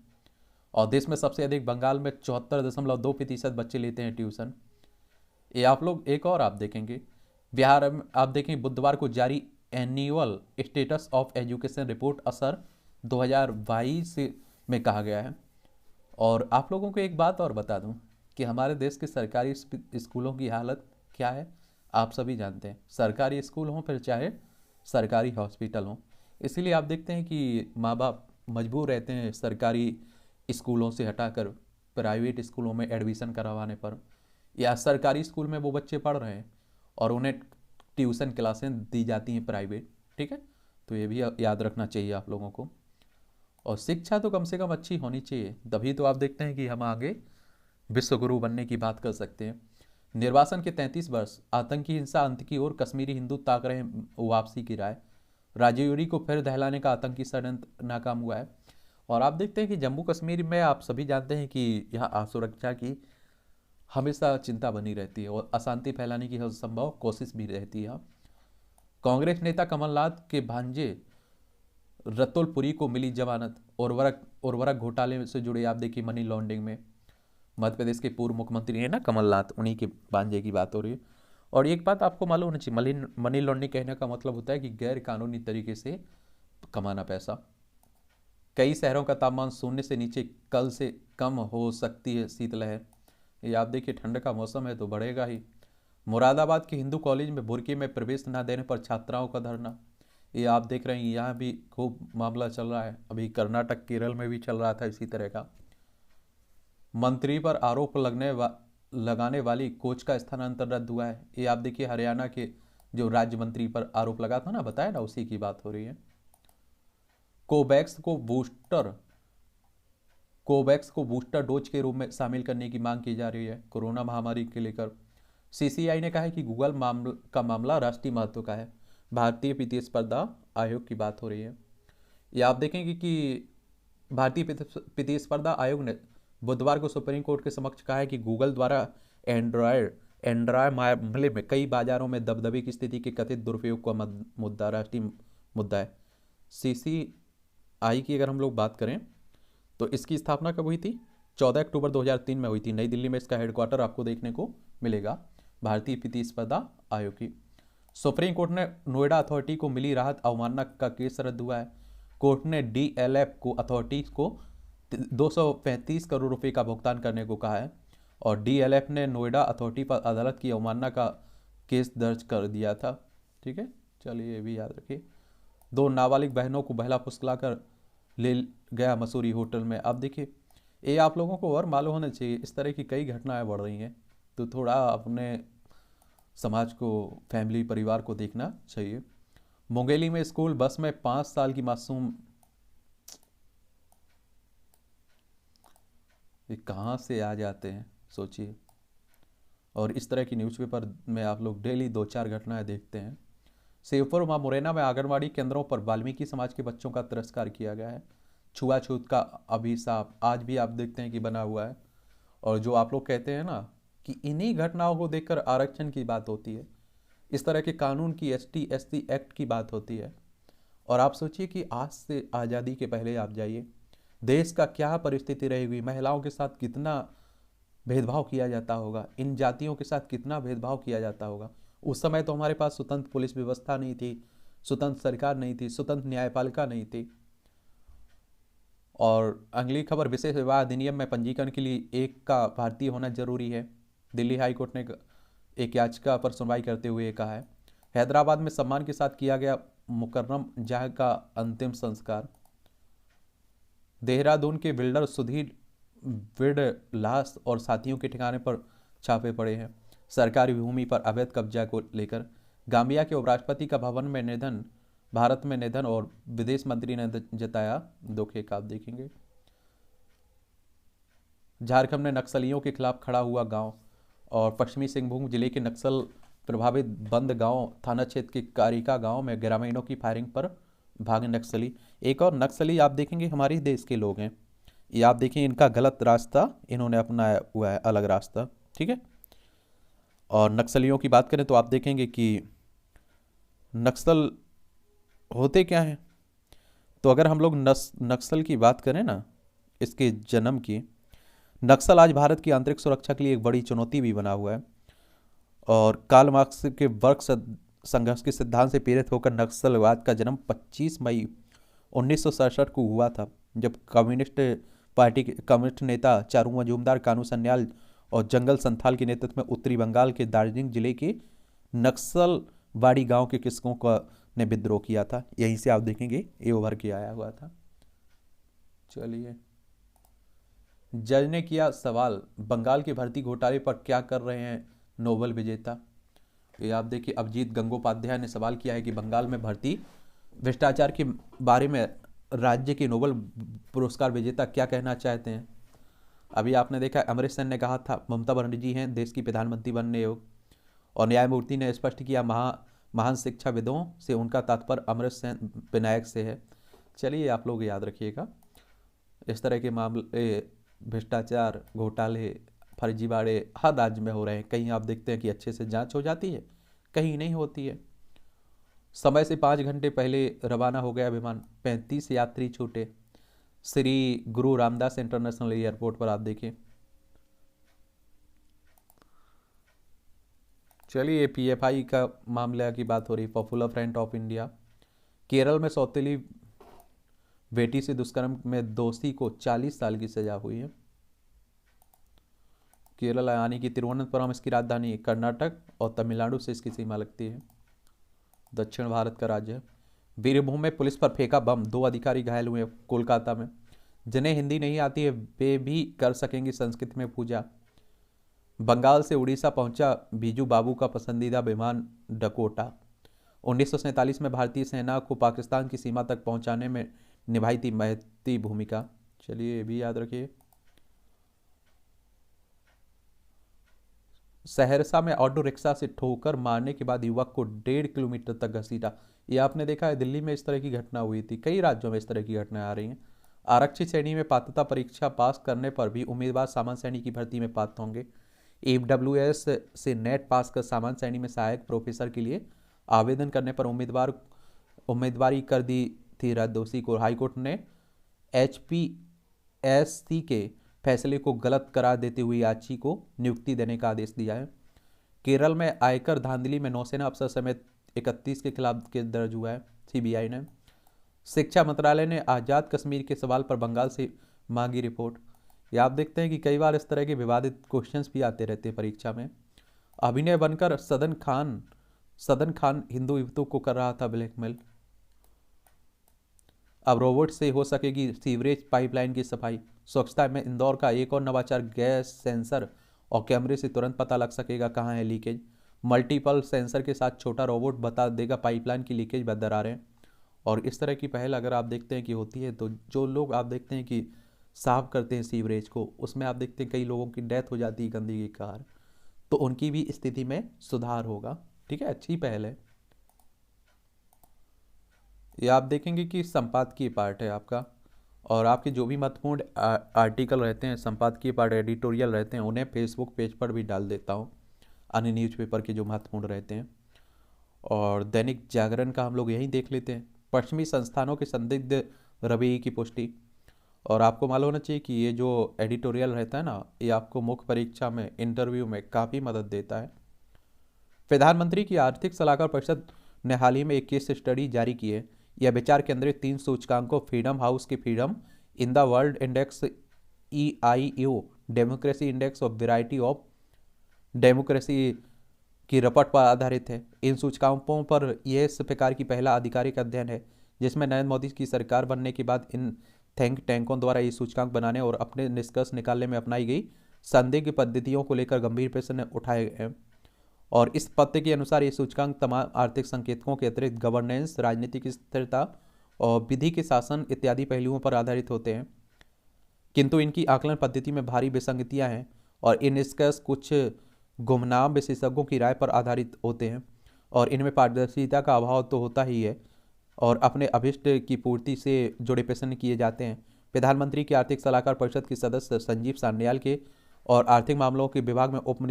और देश में सबसे अधिक बंगाल में 74.2% बच्चे लेते हैं ट्यूशन। ये आप लोग एक और आप देखेंगे, बिहार में आप देखेंगे बुधवार को जारी annual status of education report असर 2022 में कहा गया है। और आप लोगों को एक बात और बता दूं कि हमारे देश के सरकारी स्कूलों की हालत क्या है, आप सभी जानते हैं। सरकारी स्कूल हों फिर चाहे सरकारी हॉस्पिटल हों, इसीलिए आप देखते हैं कि माँ बाप मजबूर रहते हैं सरकारी स्कूलों से हटाकर प्राइवेट स्कूलों में एडमिशन करवाने पर, या सरकारी स्कूल में वो बच्चे पढ़ रहे हैं और उन्हें ट्यूशन क्लासें दी जाती हैं प्राइवेट। ठीक है, तो ये भी याद रखना चाहिए आप लोगों को। और शिक्षा तो कम से कम अच्छी होनी चाहिए, तभी तो आप देखते हैं कि हम आगे विश्व गुरु बनने की बात कर सकते हैं। निर्वासन के 33 वर्ष, आतंकी हिंसा अंत की ओर, कश्मीरी हिंदू ताक रहे वापसी की राय। राजौरी को फिर दहलाने का आतंकी षड्यंत्र नाकाम हुआ है। और आप देखते हैं कि जम्मू कश्मीर में आप सभी जानते हैं कि यहाँ असुरक्षा की हमेशा चिंता बनी रहती है और अशांति फैलाने की हर संभव कोशिश भी रहती है। कांग्रेस नेता कमलनाथ के भांजे रतुल पुरी को मिली जमानत। उर्वरक घोटाले से जुड़े आप देखिए मनी लॉन्ड्रिंग में, मध्य प्रदेश के पूर्व मुख्यमंत्री हैं ना कमलनाथ, उन्हीं के भांजे की बात हो रही है। और एक बात आपको मालूम होनी चाहिए, मनी लॉन्ड्रिंग कहने का मतलब होता है कि गैर कानूनी तरीके से कमाना पैसा। कई शहरों का तापमान 0 से नीचे कल से कम हो सकती है शीतलहर। ये आप देखिए ठंड का मौसम है तो बढ़ेगा ही। मुरादाबाद के हिंदू कॉलेज में बुर्के में प्रवेश न देने पर छात्राओं का धरना। ये आप देख रहे हैं यहाँ भी खूब मामला चल रहा है। अभी कर्नाटक केरल में भी चल रहा था इसी तरह का। मंत्री पर आरोप लगाने वाली कोच का स्थानांतरण रद्द हुआ है। ये आप देखिए हरियाणा के जो राज्य मंत्री पर आरोप लगा था ना, बताया ना, उसी की बात हो रही है। कोवैक्स को बूस्टर डोज के रूप में शामिल करने की मांग की जा रही है कोरोना महामारी के लेकर। सीसीआई ने कहा है कि गूगल का मामला राष्ट्रीय महत्व का है। भारतीय प्रतिस्पर्धा आयोग की बात हो रही है। ये आप देखेंगे कि भारतीय प्रतिस्पर्धा आयोग ने बुधवार को सुप्रीम कोर्ट के समक्ष कहा है कि गूगल द्वारा एंड्रॉयड मामले में कई बाजारों में दबदबे की स्थिति के कथित दुरुपयोग का मुद्दा राष्ट्रीय मुद्दा है। सीसीआई की अगर हम लोग बात करें तो इसकी स्थापना कब हुई थी? 14 अक्टूबर 2003 में हुई थी। नई दिल्ली में इसका हेडक्वार्टर आपको देखने को मिलेगा, भारतीय प्रतिस्पर्धा आयोग की। सुप्रीम कोर्ट ने नोएडा अथॉरिटी को मिली राहत अवमानना का केस रद्द हुआ है। कोर्ट ने डीएलएफ को अथॉरिटी को 235 करोड़ रुपए का भुगतान करने को कहा है। और डीएलएफ ने नोएडा अथॉरिटी पर अदालत की अवमानना का केस दर्ज कर दिया था। ठीक है, चलिए ये भी याद रखिए। 2 नाबालिग बहनों को बहला फुसलाकर ले गया मसूरी होटल में। अब देखिए ये आप लोगों को और मालूम होना चाहिए, इस तरह की कई घटनाएं बढ़ रही हैं, तो थोड़ा अपने समाज को, फैमिली, परिवार को देखना चाहिए। मुंगेली में स्कूल बस में 5 साल की मासूम, ये कहाँ से आ जाते हैं सोचिए। और इस तरह की न्यूज़पेपर में आप लोग डेली 2-4 घटनाएं देखते हैं। शिवपुर मां मुरैना में आंगनबाड़ी केंद्रों पर वाल्मीकि समाज के बच्चों का तिरस्कार किया गया है। छुआछूत का अभिशाप आज भी आप देखते हैं कि बना हुआ है। और जो आप लोग कहते हैं ना कि इन्हीं घटनाओं को देखकर आरक्षण की बात होती है, इस तरह के कानून की ST SC एक्ट की बात होती है। और आप सोचिए कि आज से आज़ादी के पहले आप जाइए, देश का क्या परिस्थिति रहेगी, महिलाओं के साथ कितना भेदभाव किया जाता होगा, इन जातियों के साथ कितना भेदभाव किया जाता होगा। उस समय तो हमारे पास स्वतंत्र पुलिस व्यवस्था नहीं थी, स्वतंत्र सरकार नहीं थी, स्वतंत्र न्यायपालिका नहीं थी। और अगली खबर, विशेष विवाह अधिनियम में पंजीकरण के लिए एक का भारतीय होना जरूरी है। दिल्ली हाई कोर्ट ने एक याचिका पर सुनवाई करते हुए ये कहा है। हैदराबाद में सम्मान के साथ किया गया मुकर्रम जहाँ का अंतिम संस्कार। देहरादून के बिल्डर सुधीर विड़लास और साथियों के ठिकाने पर छापे पड़े हैं सरकारी भूमि पर अवैध कब्जा को लेकर। गाम्बिया के उपराष्ट्रपति का भवन में निधन, भारत में निधन और विदेश मंत्री ने जताया दुख। एक आप देखेंगे, झारखंड में नक्सलियों के खिलाफ खड़ा हुआ गांव। और पश्चिमी सिंहभूम जिले के नक्सल प्रभावित बंद गांव थाना क्षेत्र के कारिका गांव में ग्रामीणों की फायरिंग पर भागे नक्सली। एक और नक्सली आप देखेंगे हमारे देश के लोग हैं, ये आप देखें इनका गलत रास्ता इन्होंने अपनाया हुआ है, अलग रास्ता, ठीक है। और नक्सलियों की बात करें तो आप देखेंगे कि नक्सल होते क्या हैं। तो अगर हम लोग नक्सल की बात करें ना, इसके जन्म की, नक्सल आज भारत की आंतरिक सुरक्षा के लिए एक बड़ी चुनौती भी बना हुआ है। और कार्ल मार्क्स के वर्ग संघर्ष के सिद्धांत से प्रेरित होकर नक्सलवाद का जन्म 25 मई 1967 को हुआ था, जब कम्युनिस्ट पार्टी के कम्युनिस्ट नेता चारू मजूमदार, कानू सन्याल और जंगल संथाल के नेतृत्व में उत्तरी बंगाल के दार्जिलिंग जिले के नक्सलवाड़ी गांव के कृषकों का ने विद्रोह किया था। यहीं से आप देखेंगे ये उभर के आया हुआ था। चलिए, जज ने किया सवाल, बंगाल के भर्ती घोटाले पर क्या कर रहे हैं नोबेल विजेता। ये आप देखिए, अभिजीत गंगोपाध्याय ने सवाल किया है कि बंगाल में भर्ती भ्रष्टाचार के बारे में राज्य के नोबेल पुरस्कार विजेता क्या कहना चाहते हैं। अभी आपने देखा अमरीश सेन ने कहा था ममता बनर्जी हैं देश की प्रधानमंत्री बनने योग्य। और न्यायमूर्ति ने स्पष्ट किया महान शिक्षाविदों से उनका तात्पर्य अमरीश सेन विनायक से है। चलिए, आप लोग याद रखिएगा, इस तरह के मामले भ्रष्टाचार, घोटाले, फर्जीवाड़े हर राज्य में हो रहे हैं। कहीं आप देखते हैं कि अच्छे से जांच हो जाती है, कहीं नहीं होती है। समय से 5 घंटे पहले रवाना हो गया विमान, 35 यात्री छूटे श्री गुरु रामदास इंटरनेशनल एयरपोर्ट पर, आप देखिए। चलिए, PFI का मामले की बात हो रही, popular front of India. Kerala में सौतेली बेटी से दुष्कर्म में दोषी को 40 साल की सजा हुई है। केरल यानी कि तिरुवनंतपुरम इसकी राजधानी, कर्नाटक और तमिलनाडु से इसकी सीमा लगती है, दक्षिण भारत का राज्य है। बीरभूम में पुलिस पर फेंका बम, 2 अधिकारी घायल हुए। कोलकाता में जिन्हें हिंदी नहीं आती है वे भी कर सकेंगी संस्कृत में पूजा। बंगाल से उड़ीसा पहुंचा बीजू बाबू का पसंदीदा विमान डकोटा। 1947 में भारतीय सेना को पाकिस्तान की सीमा तक पहुंचाने में निभाई थी महती भूमिका। चलिए, ये भी याद रखिए। सहरसा में ऑटो रिक्शा से ठोकर मारने के बाद युवक को 1.5 किलोमीटर तक घसीटा। ये आपने देखा है, दिल्ली में इस तरह की घटना हुई थी, कई राज्यों में इस तरह की घटनाएं आ रही हैं। आरक्षित श्रेणी में पात्रता परीक्षा पास करने पर भी उम्मीदवार सामान्य श्रेणी की भर्ती में पात्र होंगे। AWS से नेट पास कर सामान्य श्रेणी में सहायक प्रोफेसर के लिए आवेदन करने पर उम्मीदवारी कर दी थी रद्द। दोषी को हाईकोर्ट ने HPSC के फैसले को गलत करार देते हुए याची को नियुक्ति देने का आदेश दिया है। केरल में आयकर धांधली में नौसेना अफसर समेत 31 के खिलाफ केस दर्ज हुआ है CBI ने। शिक्षा मंत्रालय ने आज़ाद कश्मीर के सवाल पर बंगाल से मांगी रिपोर्ट। ये आप देखते हैं कि कई बार इस तरह के विवादित क्वेश्चंस भी आते रहते हैं परीक्षा में। अभिनय बनकर सदन खान हिंदू युवकों को कर रहा था ब्लैकमेल। अब रोबोट से हो सकेगी सीवरेज पाइपलाइन की सफाई। स्वच्छता में इंदौर का एक और नवाचार, गैस सेंसर और कैमरे से तुरंत पता लग सकेगा कहाँ है लीकेज। मल्टीपल सेंसर के साथ छोटा रोबोट बता देगा पाइपलाइन की लीकेज दरारें। और इस तरह की पहल अगर आप देखते हैं कि होती है, तो जो लोग आप देखते हैं कि साफ करते हैं सीवरेज को, उसमें आप देखते हैं कई लोगों की डेथ हो जाती है गंदगी के कारण, तो उनकी भी स्थिति में सुधार होगा। ठीक है, अच्छी पहल है। ये आप देखेंगे कि संपादकीय पार्ट है आपका, और आपके जो भी महत्वपूर्ण आर्टिकल रहते हैं, संपादकीय पार्ट, एडिटोरियल रहते हैं, उन्हें फेसबुक पेज पर भी डाल देता हूँ, अन्य न्यूज़पेपर के जो महत्वपूर्ण रहते हैं। और दैनिक जागरण का हम लोग यही देख लेते हैं, पश्चिमी संस्थानों के संदिग्ध रवैये की पुष्टि। और आपको मालूम होना चाहिए कि ये जो एडिटोरियल रहता है ना, ये आपको मुख्य परीक्षा में, इंटरव्यू में काफ़ी मदद देता है। प्रधानमंत्री की आर्थिक सलाहकार परिषद ने हाल ही में एक केस स्टडी जारी की है। यह विचार केंद्रित 3 सूचकांकों, फ्रीडम हाउस के freedom in the world index, EIU democracy index और वैरायटी ऑफ डेमोक्रेसी की रिपोर्ट पर आधारित है। इन सूचकांकों पर यह इस प्रकार की पहला आधिकारिक अध्ययन है जिसमें नरेंद्र मोदी की सरकार बनने के बाद इन थिंक टैंकों द्वारा ये सूचकांक बनाने और अपने निष्कर्ष निकालने में अपनाई गई संदिग्ध पद्धतियों को लेकर गंभीर प्रश्न उठाए गए हैं। और इस पत्र के अनुसार ये सूचकांक तमाम आर्थिक संकेतकों के अतिरिक्त गवर्नेंस, राजनीतिक स्थिरता और विधि के शासन इत्यादि पहलुओं पर आधारित होते हैं, किंतु इनकी आकलन पद्धति में भारी विसंगतियां हैं और इन निष्कर्ष कुछ गुमनाम विशेषज्ञों की राय पर आधारित होते हैं और इनमें पारदर्शिता का अभाव तो होता ही है और अपने अभिष्ट की पूर्ति से जुड़े प्रश्न किए जाते हैं। प्रधानमंत्री की आर्थिक सलाहकार परिषद के सदस्य संजीव सान्याल के और आर्थिक मामलों के विभाग में उप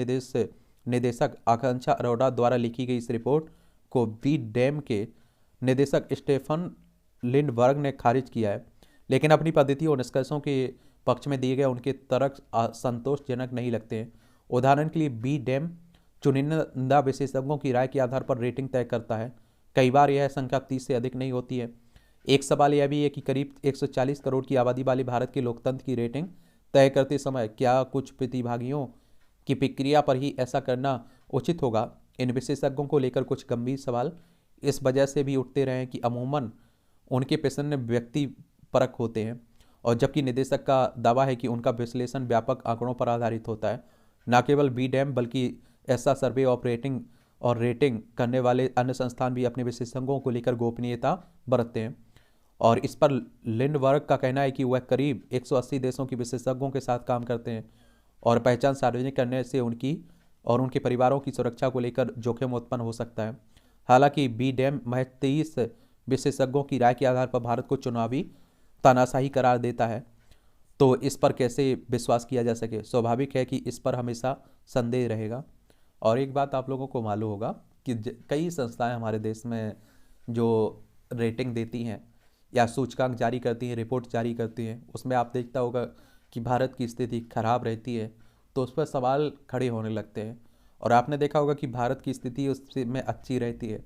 निदेशक आकांक्षा अरोड़ा द्वारा लिखी गई इस रिपोर्ट को बी डैम के निदेशक स्टेफन लिंडबर्ग ने खारिज किया है, लेकिन अपनी पद्धति और निष्कर्षों के पक्ष में दिए गए उनके तर्क संतोषजनक नहीं लगते हैं। उदाहरण के लिए बी डैम चुनिंदा विशेषज्ञों की राय के आधार पर रेटिंग तय करता है। कई बार यह संख्या 30 से अधिक नहीं होती है। एक सवाल यह भी है कि करीब 140 करोड़ की आबादी वाले भारत के लोकतंत्र की रेटिंग तय करते समय क्या कुछ प्रतिभागियों की प्रक्रिया पर ही ऐसा करना उचित होगा। इन विशेषज्ञों को लेकर कुछ गंभीर सवाल इस वजह से भी उठते रहे कि अमूमन उनके प्रश्न व्यक्ति परक होते हैं और जबकि निदेशक का दावा है कि उनका विश्लेषण व्यापक आंकड़ों पर आधारित होता है, न केवल बी डैम बल्कि ऐसा सर्वे ऑपरेटिंग और रेटिंग करने वाले अन्य संस्थान भी अपने विशेषज्ञों को लेकर गोपनीयता बरतते हैं। और इस पर लिंडबर्ग का कहना है कि वह करीब 180 देशों के विशेषज्ञों के साथ काम करते हैं और पहचान सार्वजनिक करने से उनकी और उनके परिवारों की सुरक्षा को लेकर जोखिम उत्पन्न हो सकता है। हालांकि बी डैम महज 23 विशेषज्ञों की राय के आधार पर भारत को चुनावी तानाशाही करार देता है, तो इस पर कैसे विश्वास किया जा सके। स्वाभाविक है कि इस पर हमेशा संदेह रहेगा। और एक बात आप लोगों को मालूम होगा कि कई संस्थाएं हमारे देश में जो रेटिंग देती हैं या सूचकांक जारी करती हैं, रिपोर्ट जारी करती हैं, उसमें आप देखता होगा कि भारत की स्थिति खराब रहती है तो उस पर सवाल खड़े होने लगते हैं। और आपने देखा होगा कि भारत की स्थिति उसमें अच्छी रहती है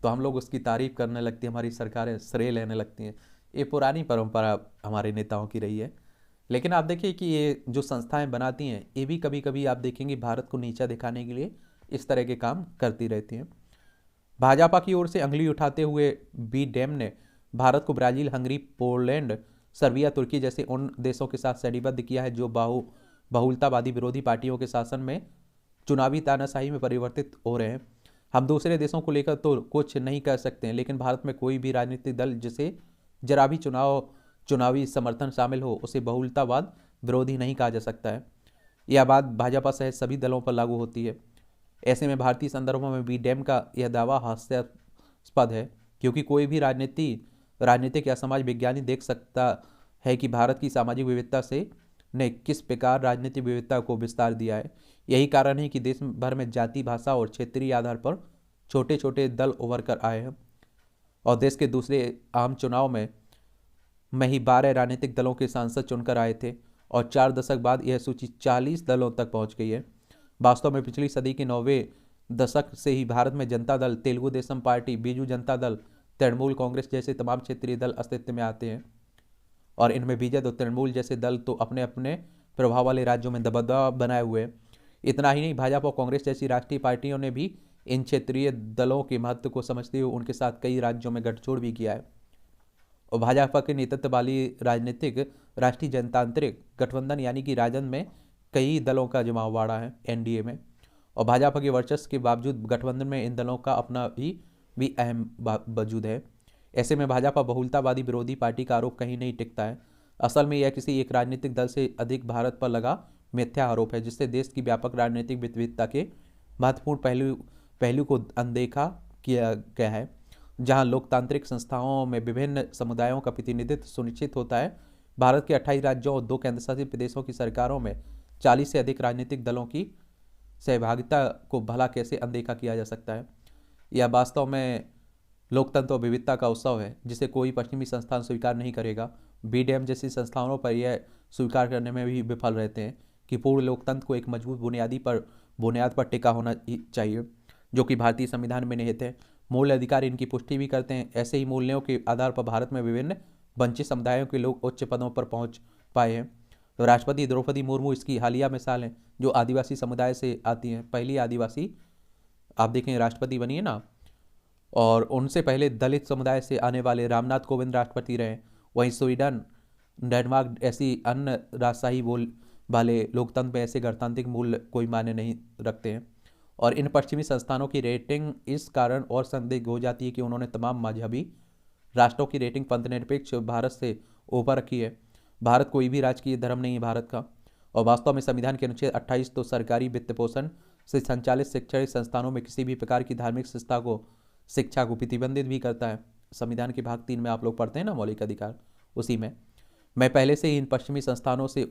तो हम लोग उसकी तारीफ करने लगती हैं, हमारी सरकारें श्रेय लेने लगती हैं। ये पुरानी परंपरा हमारे नेताओं की रही है। लेकिन आप देखिए कि ये जो संस्थाएं बनाती हैं ये भी कभी कभी आप देखेंगे भारत को नीचा दिखाने के लिए इस तरह के काम करती रहती हैं। भाजपा की ओर से अंगुली उठाते हुए बी डैम ने भारत को ब्राजील, हंगरी, पोलैंड, सर्बिया, तुर्की जैसे उन देशों के साथ श्रेणीबद्ध किया है जो बहुलतावादी विरोधी पार्टियों के शासन में चुनावी तानाशाही में परिवर्तित हो रहे हैं। हम दूसरे देशों को लेकर तो कुछ नहीं कर सकते हैं, लेकिन भारत में कोई भी राजनीतिक दल जिसे जरा भी चुनावी समर्थन शामिल हो उसे बहुलतावाद विरोधी नहीं कहा जा सकता है। यह बात भाजपा सहित सभी दलों पर लागू होती है। ऐसे में भारतीय संदर्भों में बी डैम का यह दावा हास्यास्पद है, क्योंकि कोई भी राजनीतिक या समाज विज्ञानी देख सकता है कि भारत की सामाजिक विविधता से ने किस प्रकार राजनीतिक विविधता को विस्तार दिया है। यही कारण है कि देश भर में जाति, भाषा और क्षेत्रीय आधार पर छोटे छोटे दल उभर कर आए हैं और देश के दूसरे आम चुनाव में ही 12 राजनीतिक दलों के सांसद चुनकर आए थे और 4 दशक बाद यह सूची 40 दलों तक पहुंच गई है। वास्तव में पिछली सदी के 9वें दशक से ही भारत में जनता दल, तेलुगु देशम पार्टी, बीजू जनता दल, तृणमूल कांग्रेस जैसे तमाम क्षेत्रीय दल अस्तित्व में आते हैं और इनमें बीजेपी और तृणमूल जैसे दल तो अपने अपने प्रभाव वाले राज्यों में दबदबा बनाए हुए हैं। इतना ही नहीं, भाजपा और कांग्रेस जैसी राष्ट्रीय पार्टियों ने भी इन क्षेत्रीय दलों के महत्व को समझते हुए उनके साथ कई राज्यों में गठजोड़ भी किया है और भाजपा के नेतृत्व वाली राजनीतिक राष्ट्रीय जनतांत्रिक गठबंधन यानी कि राजद में कई दलों का जमावड़ा है एनडीए में। और भाजपा के वर्चस्व के बावजूद गठबंधन में इन दलों का अपना भी अहम वजूद है। ऐसे में भाजपा बहुलतावादी विरोधी पार्टी का आरोप कहीं नहीं टिकता है। असल में यह किसी एक राजनीतिक दल से अधिक भारत पर लगा मिथ्या आरोप है, जिससे देश की व्यापक राजनीतिक विविधता के महत्वपूर्ण पहलू को अनदेखा किया गया है। जहां लोकतांत्रिक संस्थाओं में विभिन्न समुदायों का प्रतिनिधित्व सुनिश्चित होता है, भारत के 28 राज्यों और 2 केंद्रशासित प्रदेशों की सरकारों में 40 से अधिक राजनीतिक दलों की सहभागिता को भला कैसे अनदेखा किया जा सकता है। यह वास्तव में लोकतंत्र और विविधता का उत्सव है जिसे कोई पश्चिमी संस्थान स्वीकार नहीं करेगा। बीडीएम जैसी संस्थानों पर यह स्वीकार करने में भी विफल रहते हैं कि पूर्ण लोकतंत्र को एक मजबूत बुनियाद पर टिका होना चाहिए, जो कि भारतीय संविधान में निहित है। मूल अधिकार इनकी पुष्टि भी करते हैं। ऐसे ही मूल्यों के आधार पर भारत में विभिन्न वंचित समुदायों के लोग उच्च पदों पर पहुंच पाए हैं। तो राष्ट्रपति द्रौपदी मुर्मू इसकी हालिया मिसाल हैं, जो आदिवासी समुदाय से आती हैं। पहली आदिवासी आप देखें राष्ट्रपति बनी है ना, और उनसे पहले दलित समुदाय से आने वाले रामनाथ कोविंद राष्ट्रपति रहे। वहीं स्वीडन, डेनमार्क ऐसी अन्य राजशाही बोल वाले लोकतंत्र में ऐसे गणतांत्रिक मूल्य कोई मायने नहीं रखते हैं। और इन पश्चिमी संस्थानों की रेटिंग इस कारण और संदिग्ध हो जाती है कि उन्होंने तमाम मजहबी राष्ट्रों की रेटिंग पंथनिरपेक्ष भारत से ऊपर रखी है। भारत कोई भी राजकीय धर्म नहीं है भारत का। और वास्तव में संविधान के अनुच्छेद 28 तो सरकारी वित्त पोषण से संचालित शैक्षणिक संस्थानों में किसी भी प्रकार की धार्मिक शिक्षा को प्रतिबंधित भी करता है। संविधान के भाग 3 में आप लोग पढ़ते हैं ना मौलिक अधिकार, उसी में मैं पहले से ही इन पश्चिमी संस्थानों से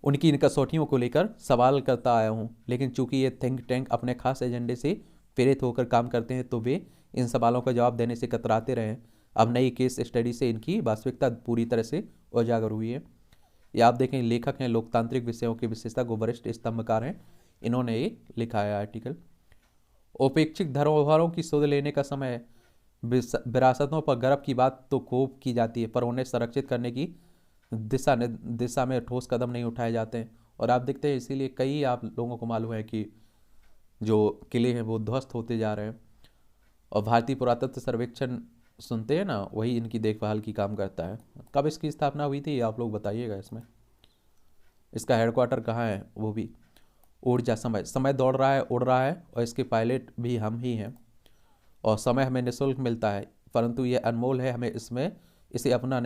उनकी इन कसौटियों को लेकर सवाल करता आया हूँ, लेकिन चूंकि ये थिंक टैंक अपने खास एजेंडे से प्रेरित होकर काम करते हैं तो वे इन सवालों का जवाब देने से कतराते रहे। अब नई केस स्टडी से इनकी वास्तविकता पूरी तरह से उजागर हुई है। ये आप देखें, लेखक हैं लोकतांत्रिक विषयों के विशेषज्ञ वरिष्ठ स्तंभकार हैं, इन्होंने ये लिखा है आर्टिकल। उपेक्षित धरोहरों की शोध लेने का समय है। विरासतों पर गर्व की बात तो खूब की जाती है, पर उन्हें संरक्षित करने की दिशा में ठोस कदम नहीं उठाए जाते हैं। और आप देखते हैं इसीलिए कई आप लोगों को मालूम है कि जो किले हैं वो ध्वस्त होते जा रहे हैं। और भारतीय पुरातत्व सर्वेक्षण सुनते हैं ना, वही इनकी देखभाल की काम करता है। कब इसकी स्थापना हुई थी आप लोग बताइएगा। इसमें इसका हेडक्वार्टर कहाँ है वो भी। ऊर्जा, समय दौड़ रहा है, उड़ रहा है, और इसके पायलट भी हम ही हैं। और समय हमें निःशुल्क मिलता है, परंतु ये अनमोल है। हमें इसे अपना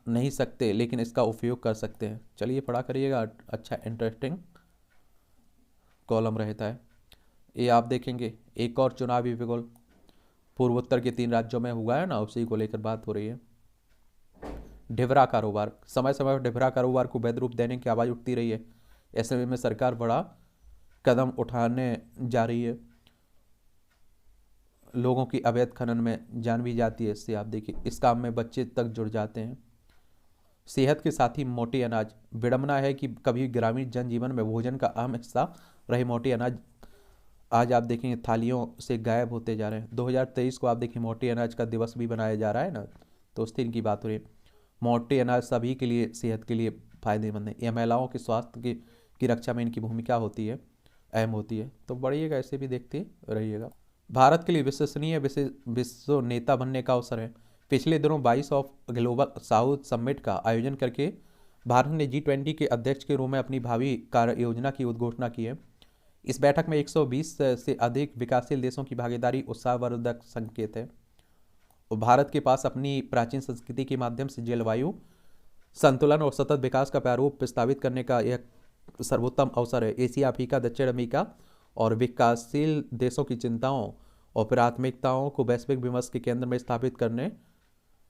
नहीं सकते, लेकिन इसका उपयोग कर सकते हैं। चलिए पढ़ा करिएगा, अच्छा इंटरेस्टिंग कॉलम रहता है ये। आप देखेंगे एक और चुनावी विकल्प पूर्वोत्तर के 3 राज्यों में हुआ है ना, उसी को लेकर बात हो रही है। ढिबरा कारोबार, समय समय पर ढिबरा कारोबार को वैध रूप देने की आवाज़ उठती रही है। ऐसे में सरकार बड़ा कदम उठाने जा रही है। लोगों की अवैध खनन में जान भी जाती है इससे। आप देखिए इस काम में बच्चे तक जुड़ जाते हैं। सेहत के साथ ही मोटे अनाज, विडंबना है कि कभी ग्रामीण जनजीवन में भोजन का अहम हिस्सा रहे मोटे अनाज आज आप देखेंगे थालियों से गायब होते जा रहे हैं। 2023 को आप देखिए मोटे अनाज का दिवस भी बनाया जा रहा है ना, तो उस दिन की बात हो रही है। मोटे अनाज सभी के लिए सेहत के लिए फायदेमंद है। यह महिलाओं के स्वास्थ्य की रक्षा में इनकी भूमिका होती है, अहम होती है। तो बढ़िएगा, ऐसे भी देखते रहिएगा। भारत के लिए विश्वसनीय विश्व नेता बनने का अवसर है। पिछले दिनों 22 ऑफ ग्लोबल साउथ समिट का आयोजन करके भारत ने G20 के अध्यक्ष के रूप में अपनी भावी कार्य योजना की उद्घोषणा की है। इस बैठक में 120 से अधिक विकासशील देशों की भागीदारी उत्साहवर्धक संकेत है। और भारत के पास अपनी प्राचीन संस्कृति के माध्यम से जलवायु संतुलन और सतत विकास का प्रारूप प्रस्तावित करने का यह सर्वोत्तम अवसर है। एशिया, अफ्रीका, दक्षिण अमेरिका और विकासशील देशों की चिंताओं और प्राथमिकताओं को वैश्विक विमर्श के केंद्र में स्थापित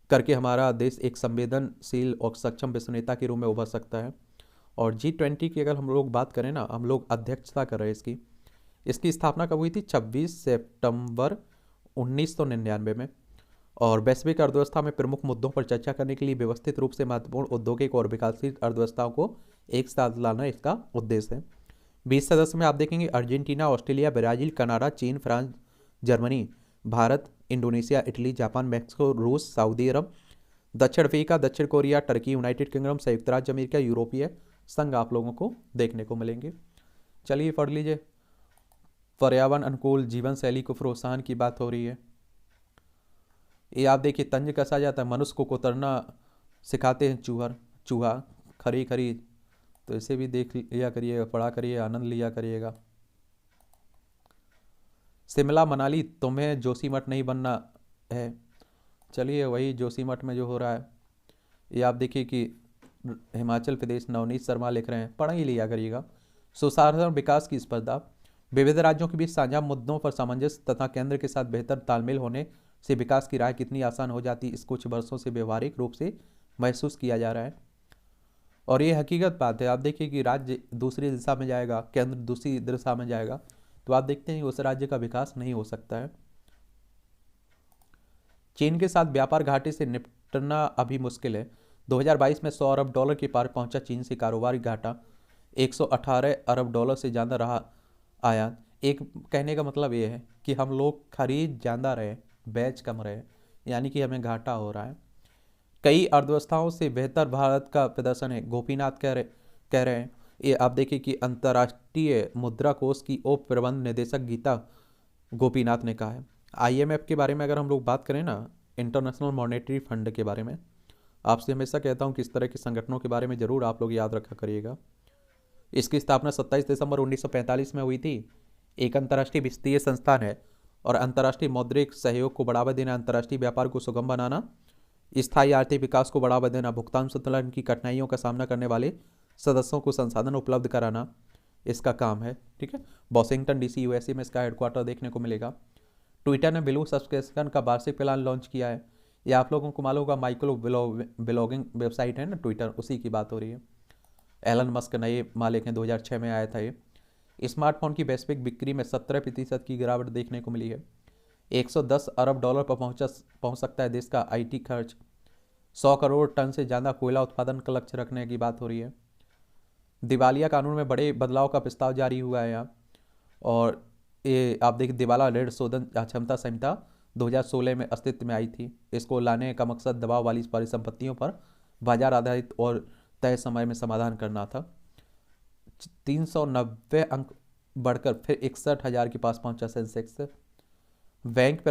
करके हमारा देश एक संवेदनशील और सक्षम विश्व नेता के रूप में उभर सकता है। और G20 की अगर हम लोग बात करें ना, हम लोग अध्यक्षता कर रहे हैं इसकी स्थापना कब हुई थी? 26 सितंबर 1999 में। और वैश्विक अर्थव्यवस्था में प्रमुख मुद्दों पर चर्चा करने के लिए व्यवस्थित रूप से महत्वपूर्ण औद्योगिक और विकासशील अर्थव्यवस्थाओं को एक साथ लाना इसका उद्देश्य है। 20 सदस्य में आप देखेंगे अर्जेंटीना, ऑस्ट्रेलिया, ब्राजील, कनाडा, चीन, France, Germany, Bharat, Indonesia, Italy, Japan, Mexico, रूस, सऊदी अरब, दक्षिण अफ्रीका, दक्षिण कोरिया, टर्की, यूनाइटेड किंगडम, संयुक्त राज्य अमेरिका, यूरोपीय संघ आप लोगों को देखने को मिलेंगे। चलिए पढ़ लीजिए। पर्यावरण अनुकूल जीवन शैली को प्रोत्साहन की बात हो रही है। ये आप देखिए तंज कसा जाता है। मनुष्य को कुतरना सिखाते हैं चूहा खरी खरी। तो इसे भी देख लिया करिएगा, पढ़ा करिए, आनंद लिया करिएगा। शिमला मनाली, तुम्हें जोशीमठ नहीं बनना है। चलिए वही जोशीमठ में जो हो रहा है ये आप देखिए कि हिमाचल प्रदेश, नवनीत शर्मा लिख रहे हैं, पढ़ ही लिया करिएगा। सुशासन विकास की स्पर्धा, विविध राज्यों के बीच साझा मुद्दों पर सामंजस्य तथा केंद्र के साथ बेहतर तालमेल होने से विकास की राह कितनी आसान हो जाती है, इस कुछ वर्षों से व्यवहारिक रूप से महसूस किया जा रहा है। और ये हकीकत बात है। आप देखिए कि राज्य दूसरी दिशा में जाएगा, केंद्र दूसरी दिशा में जाएगा, तो आप देखते हैं उस राज्य का विकास नहीं हो सकता है। चीन के साथ व्यापार घाटे से निपटना अभी मुश्किल है। 2022 में 100 अरब डॉलर के पार पहुंचा चीन से कारोबारी घाटा 118 अरब डॉलर से ज़्यादा रहा आयात। एक कहने का मतलब ये है कि हम लोग खरीद ज़्यादा रहे, बेच कम रहे, यानी कि हमें घाटा हो रहा है। कई अर्थव्यवस्थाओं से बेहतर भारत का प्रदर्शन है, गोपीनाथ कह रहे हैं। ये आप देखिए कि अंतर्राष्ट्रीय मुद्रा कोष की उप प्रबंध निदेशक गीता गोपीनाथ ने कहा है। आईएमएफ के बारे में अगर हम लोग बात करें ना, इंटरनेशनल मॉनेटरी फंड के बारे में, आपसे हमेशा कहता हूँ कि इस तरह के संगठनों के बारे में ज़रूर आप लोग याद रखा करिएगा। इसकी स्थापना 27 दिसंबर 1945 में हुई थी। एक अंतर्राष्ट्रीय वित्तीय संस्थान है और अंतर्राष्ट्रीय मौद्रिक सहयोग को बढ़ावा देना, अंतर्राष्ट्रीय व्यापार को सुगम बनाना, स्थायी आर्थिक विकास को बढ़ावा देना, भुगतान संतुलन की कठिनाइयों का सामना करने वाले सदस्यों को संसाधन उपलब्ध कराना इसका काम है। ठीक है, वॉशिंगटन डीसी यूएसए में इसका हेडक्वार्टर देखने को मिलेगा। ट्विटर ने ब्लू सब्सक्रिप्शन का वार्षिक प्लान लॉन्च किया है। ये आप लोगों को मालूम होगा, माइक्रो ब्लॉगिंग वेबसाइट है ना ट्विटर, उसी की बात हो रही है। एलन मस्क नए मालिक हैं, 2006 में आया था ये। स्मार्टफोन की वैश्विक बिक्री में 17% की गिरावट देखने को मिली है। 110 अरब डॉलर पर पहुंच सकता है देश का आईटी खर्च। 100 करोड़ टन से ज़्यादा कोयला उत्पादन का लक्ष्य रखने की बात हो रही है। दिवालिया कानून में बड़े बदलाव का प्रस्ताव जारी हुआ है यहाँ। और ये आप देखिए, दिवाला ऋण शोधन क्षमता संहिता 2016 में अस्तित्व में आई थी। इसको लाने का मकसद दबाव वाली परिसंपत्तियों पर बाजार आधारित और तय समय में समाधान करना था। 390 अंक बढ़कर फिर 61,000 के पास पहुंचा सेंसेक्स। बैंक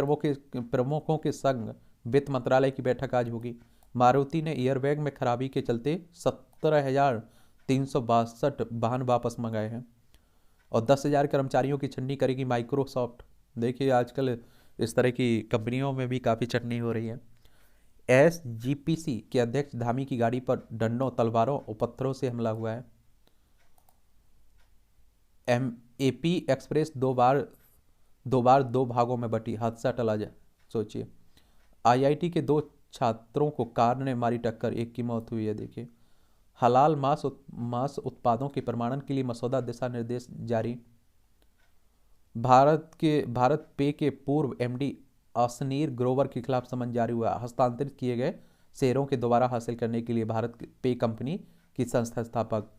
प्रमुखों के संग वित्त मंत्रालय की बैठक आज होगी। मारुति ने एयरबैग में खराबी के चलते 17,362 वाहन वापस मंगाए हैं और 10,000 कर्मचारियों की छटनी करेगी माइक्रोसॉफ्ट। देखिए आजकल इस तरह की कंपनियों में भी काफ़ी छटनी हो रही है। एसजीपीसी के अध्यक्ष धामी की गाड़ी पर डंडों, तलवारों और पत्थरों से हमला हुआ है। एपी एक्सप्रेस दो बार दो भागों में बटी, हादसा टला जाए, सोचिए। आईआईटी के 2 छात्रों को कार ने मारी टक्कर, एक की मौत हुई है। देखिए, हलाल मांस उत्पादों के प्रमाणन के लिए मसौदा दिशा निर्देश जारी। भारत पे के पूर्व एमडी असनीर ग्रोवर के खिलाफ समन जारी हुआ। हस्तांतरित किए गए शेयरों के दोबारा हासिल करने के लिए भारत पे कंपनी की संस्था स्थापक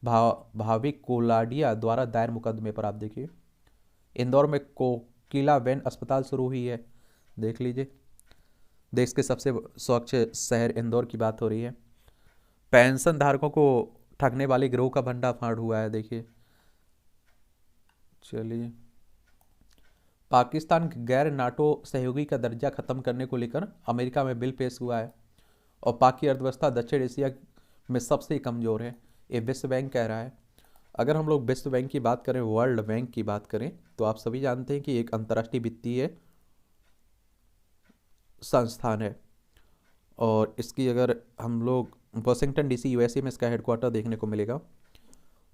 भाविक कोलाडिया द्वारा दायर मुकदमे पर आप देखिए। इंदौर में कोकिलाबेन अस्पताल शुरू हुई है, देख लीजिए। देश के सबसे स्वच्छ शहर इंदौर की बात हो रही है। पेंशन धारकों को ठगने वाले गिरोह का भंडाफोड़ हुआ है, देखिए। चलिए, पाकिस्तान गैर नाटो सहयोगी का दर्जा खत्म करने को लेकर अमेरिका में बिल पेश हुआ है और पाक की अर्थव्यवस्था दक्षिण एशिया में सबसे कमज़ोर है, ये विश्व बैंक कह रहा है। अगर हम लोग विश्व बैंक की बात करें, वर्ल्ड बैंक की बात करें, तो आप सभी जानते हैं कि एक अंतर्राष्ट्रीय वित्तीय संस्थान है और इसकी अगर हम लोग वाशिंगटन डीसी यूएसए में इसका हेडक्वार्टर देखने को मिलेगा।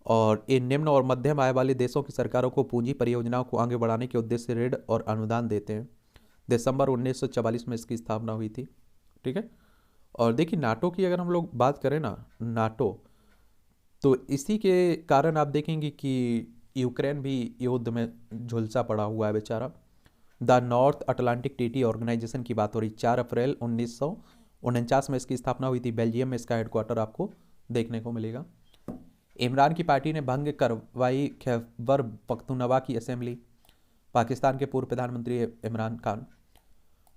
और ये निम्न और मध्यम आय वाले देशों की सरकारों को पूंजी परियोजनाओं को आगे बढ़ाने के उद्देश्य से ऋण और अनुदान देते हैं। दिसंबर 1944 में इसकी स्थापना हुई थी। ठीक है, और देखिए नाटो की अगर हम लोग बात करें ना, नाटो, तो इसी के कारण आप देखेंगे कि यूक्रेन भी युद्ध में झुलसा पड़ा हुआ है बेचारा। The North Atlantic treaty organisation की बात हो रही। 4 अप्रैल 1949 में इसकी स्थापना हुई थी। बेल्जियम में इसका हेडक्वार्टर आपको देखने को मिलेगा। इमरान की पार्टी ने भंग करवाई खैबर पख्तूनख्वा की असेंबली। पाकिस्तान के पूर्व प्रधानमंत्री इमरान खान।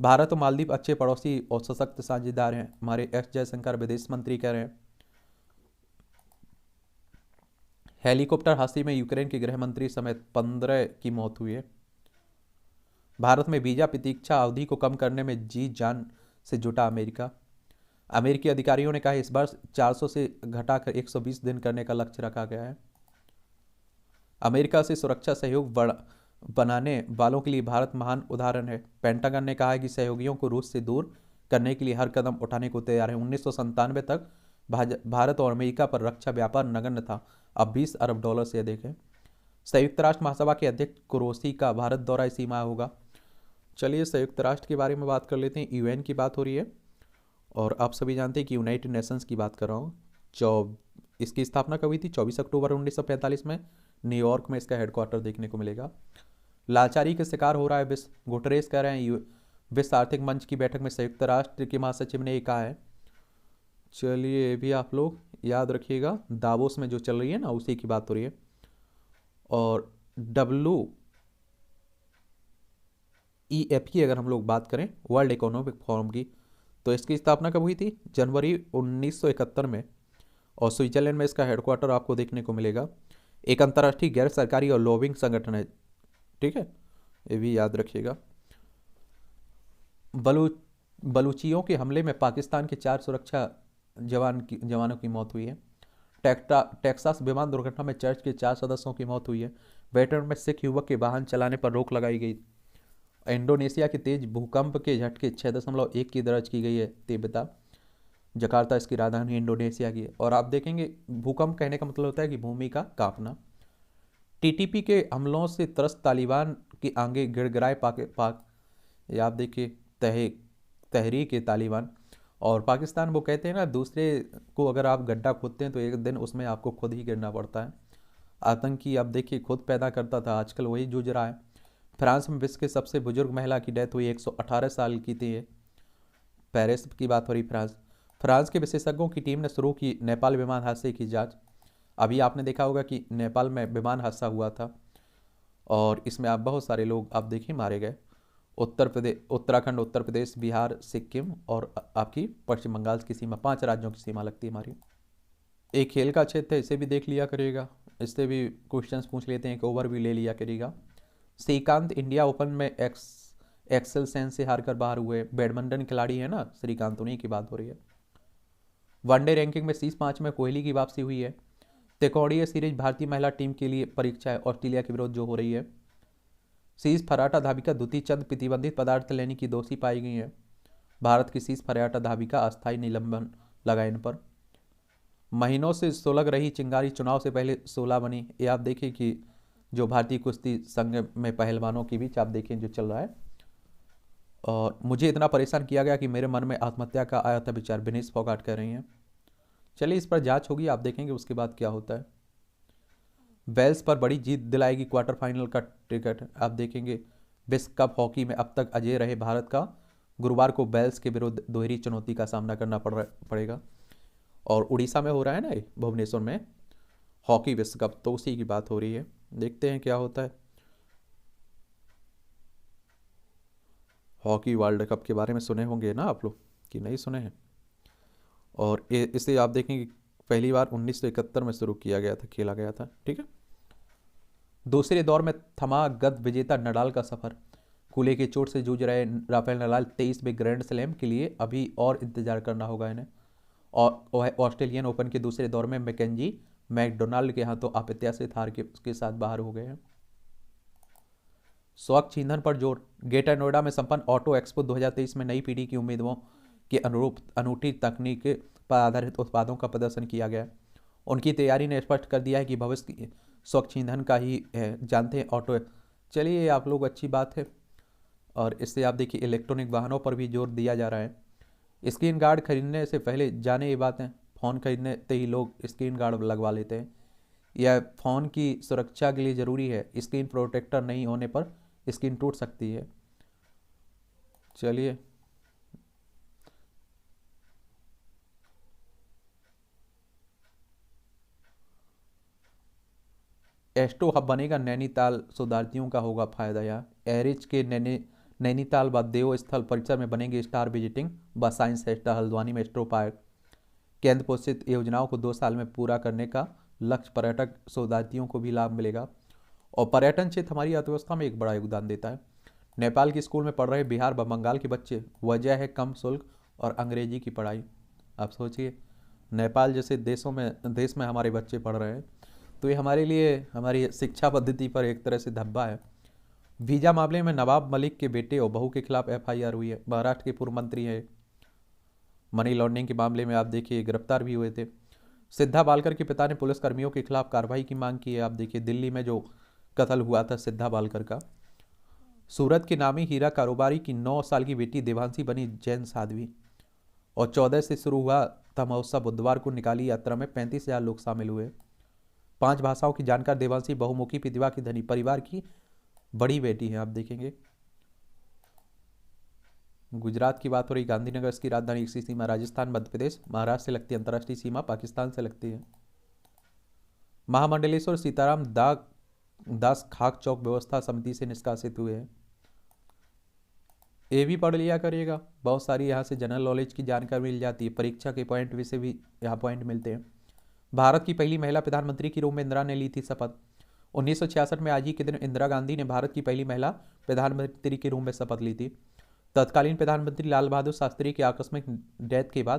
भारत और मालदीव अच्छे पड़ोसी और सशक्त साझेदार हैं, हमारे एस जयशंकर विदेश मंत्री कह रहे हैं। हेलीकॉप्टर हादसे में यूक्रेन के गृह मंत्री समेत 15 की मौत हुई है। भारत में वीजा प्रतीक्षा अवधि को कम करने में जी जान से जुटा अमेरिका। अमेरिकी अधिकारियों ने कहा इस वर्ष 400 से घटाकर 120 दिन करने का लक्ष्य रखा गया है। अमेरिका से सुरक्षा सहयोग बनाने वालों के लिए भारत महान उदाहरण है। पेंटागन ने कहा है कि सहयोगियों को रूस से दूर करने के लिए हर कदम उठाने को तैयार है। 1997 तक भारत और अमेरिका पर रक्षा व्यापार नगण्य था, अब 20 अरब डॉलर से अधिक है। संयुक्त राष्ट्र महासभा के अध्यक्ष कुरोसी का भारत दौरा इसी माह होगा। चलिए संयुक्त राष्ट्र के बारे में बात कर लेते हैं। यूएन की बात हो रही है और आप सभी जानते हैं कि यूनाइटेड नेशंस की बात कर रहा हूँ। इसकी स्थापना कब हुई थी? 24 अक्टूबर 1945 में न्यूयॉर्क में इसका हेडक्वार्टर देखने को मिलेगा। लाचारी के शिकार हो रहा है विश्व, गुटरेस कह रहे हैं विश्व आर्थिक मंच की बैठक में संयुक्त राष्ट्र के महासचिव ने ये कहा है। चलिए ये भी आप लोग याद रखिएगा, दावोस में जो चल रही है ना उसी की बात हो रही है। और WEF की अगर हम लोग बात करें, वर्ल्ड इकोनॉमिक फोरम की, तो इसकी स्थापना कब हुई थी? जनवरी 1971 में। और स्विट्जरलैंड में इसका हेडक्वार्टर आपको देखने को मिलेगा। एक अंतर्राष्ट्रीय गैर सरकारी और लॉबिंग संगठन है, ठीक है, ये भी याद रखिएगा। बलूचियों के हमले में पाकिस्तान के 4 सुरक्षा जवानों की मौत हुई है। टेक्सास विमान दुर्घटना में चर्च के 4 सदस्यों की मौत हुई है। वेटरन में सिख युवक के वाहन चलाने पर रोक लगाई गई। इंडोनेशिया के तेज भूकंप के झटके 6.1 की दर्ज की गई है तीव्रता। जकार्ता इसकी राजधानी इंडोनेशिया की है। और आप देखेंगे भूकंप कहने का मतलब होता है कि भूमि का कांपना। TTP के हमलों से त्रस्त तालिबान की आगे गिड़गिड़ाए पाक ये आप देखिए तहरीक तालिबान। और पाकिस्तान वो कहते हैं ना, दूसरे को अगर आप गड्ढा खोदते हैं तो एक दिन उसमें आपको खुद ही गिरना पड़ता है। आतंकी आप देखिए खुद पैदा करता था, आजकल वही जूझ रहा है। फ्रांस में विश्व की सबसे बुजुर्ग महिला की डेथ हुई, 118 साल की थी। पेरिस की बात हो रही। फ्रांस के विशेषज्ञों की टीम ने शुरू की नेपाल विमान हादसे की जांच। अभी आपने देखा होगा कि नेपाल में विमान हादसा हुआ था और इसमें आप बहुत सारे लोग आप देखिए मारे गए। उत्तराखंड, उत्तर प्रदेश, बिहार, सिक्किम और आपकी पश्चिम बंगाल की सीमा, 5 राज्यों की सीमा लगती है हमारी। एक खेल का क्षेत्र है, इसे भी देख लिया करिएगा, इससे भी क्वेश्चंस पूछ लेते हैं, एक ओवरव्यू ले लिया करिएगा। श्रीकांत इंडिया ओपन में एक्सेल सेन से हारकर बाहर हुए। बैडमिंटन खिलाड़ी है ना श्रीकांत, उन्हीं की बात हो रही है। वनडे रैंकिंग में शीर्ष 5 में कोहली की वापसी हुई है। त्रिकोणीय सीरीज भारतीय महिला टीम के लिए परीक्षा है ऑस्ट्रेलिया के विरुद्ध जो हो रही है। शीर्ष फर्राटा धाविका द्युति चंद प्रतिबंधित पदार्थ लेने की दोषी पाई गई है। भारत की शीर्ष फर्राटा धाविका अस्थायी निलंबन लगा इन पर। महीनों से सुलग रही चिंगारी चुनाव से पहले 16 बनी। ये आप देखिए कि जो भारतीय कुश्ती संघ में पहलवानों के बीच आप देखें जो चल रहा है। और मुझे इतना परेशान किया गया कि मेरे मन में आत्महत्या का आया था विचार, विनेश फोगाट कह रही हैं। चलिए इस पर जांच होगी, आप देखेंगे उसके बाद क्या होता है। वेल्स पर बड़ी जीत दिलाएगी क्वार्टर फाइनल का टिकट, आप देखेंगे। विश्व कप हॉकी में अब तक अजय रहे भारत का गुरुवार को वेल्स के विरुद्ध दोहरी चुनौती का सामना करना पड़ेगा। और उड़ीसा में हो रहा है ना भुवनेश्वर में हॉकी विश्व कप, तो उसी की बात हो रही है, देखते हैं क्या होता है। हॉकी वर्ल्ड कप के बारे में सुने होंगे ना आप लोग कि नहीं सुने हैं। और इसे आप देखेंगे पहली बार 1971 में शुरू किया गया था, खेला गया था, ठीक है। दूसरे दौर में थमा गत विजेता नडाल का सफर। कूल्हे की चोट से जूझ रहे राफेल नडाल 23वें ग्रैंड स्लैम के लिए अभी और इंतजार करना होगा इन्हें। और ऑस्ट्रेलियन ओपन के दूसरे दौर में मैकेंजी मैकडोनाल्ड के हाथों अप्रत्याशित हार के साथ बाहर हो गए हैं। स्वच्छ ईंधन पर जोर। ग्रेटर नोएडा में संपन्न ऑटो एक्सपो 2023 में नई पीढ़ी की उम्मीदों के अनुरूप अनूठी तकनीक पर आधारित उत्पादों का प्रदर्शन किया गया। उनकी तैयारी ने स्पष्ट कर दिया है कि भविष्य स्वच्छ ईंधन का ही है, जानते हैं ऑटो। चलिए आप लोग अच्छी बात है। और इससे आप देखिए इलेक्ट्रॉनिक वाहनों पर भी जोर दिया जा रहा है। स्क्रीन गार्ड खरीदने से पहले जाने ये बातें, फ़ोन खरीदने से ही लोग स्क्रीन गार्ड लगवा लेते हैं। यह फ़ोन की सुरक्षा के लिए ज़रूरी है, स्क्रीन प्रोटेक्टर नहीं होने पर स्क्रीन टूट सकती है। चलिए एस्ट्रो हब बनेगा नैनीताल, शोधार्थियों का होगा फायदा। यहाँ एरिच के नैनीताल व देव स्थल परिसर में बनेंगे स्टार विजिटिंग व साइंस सेंटर। हल्द्वानी में एस्ट्रो पार्क। केंद्र पोषित योजनाओं को 2 साल में पूरा करने का लक्ष्य। पर्यटक शोधार्थियों को भी लाभ मिलेगा। और पर्यटन क्षेत्र हमारी अर्थव्यवस्था में एक बड़ा योगदान देता है। नेपाल के स्कूल में पढ़ रहे बिहार व बंगाल के बच्चे, वजह है कम शुल्क और अंग्रेजी की पढ़ाई। आप सोचिए नेपाल जैसे देश में हमारे बच्चे पढ़ रहे हैं, तो ये हमारे लिए हमारी शिक्षा पद्धति पर एक तरह से धब्बा है। वीजा मामले में नवाब मलिक के बेटे और बहू के खिलाफ FIR हुई है। महाराष्ट्र के पूर्व मंत्री हैं। मनी लॉन्ड्रिंग के मामले में आप देखिए गिरफ्तार भी हुए थे। सिद्धा बालकर के पिता ने पुलिसकर्मियों के खिलाफ कार्रवाई की मांग की है। आप देखिए दिल्ली में जो कत्ल हुआ था सिद्धा बालकर का। सूरत के नामी हीरा कारोबारी की 9 साल की बेटी देवांशी बनी जैन साध्वी। और 14 से शुरू हुआ था महोत्सव। बुधवार को निकाली यात्रा में 35,000 लोग शामिल हुए। 5 भाषाओं की जानकार देवांशी बहुमुखी प्रतिभा की धनी, परिवार की बड़ी बेटी है। आप देखेंगे गुजरात की बात हो रही, गांधीनगर इसकी राजधानी, इसकी सीमा राजस्थान, मध्य प्रदेश, महाराष्ट्र से लगती है, अंतर्राष्ट्रीय सीमा पाकिस्तान से लगती है। महामंडलेश्वर सीताराम दास खाक चौक व्यवस्था समिति से निष्कासित हुए हैं। ये भी पढ़ लिया करिएगा, बहुत सारी यहाँ से जनरल नॉलेज की जानकारी मिल जाती है, परीक्षा के पॉइंट भी से भी यहाँ पॉइंट मिलते हैं। भारत की पहली महिला प्रधानमंत्री के रूप में इंदिरा ने ली थी शपथ। 1966 में आज ही के दिन इंदिरा गांधी ने भारत की पहली महिला प्रधानमंत्री के रूप में शपथ ली थी। तत्कालीन प्रधानमंत्री लाल बहादुर शास्त्री की आकस्मिक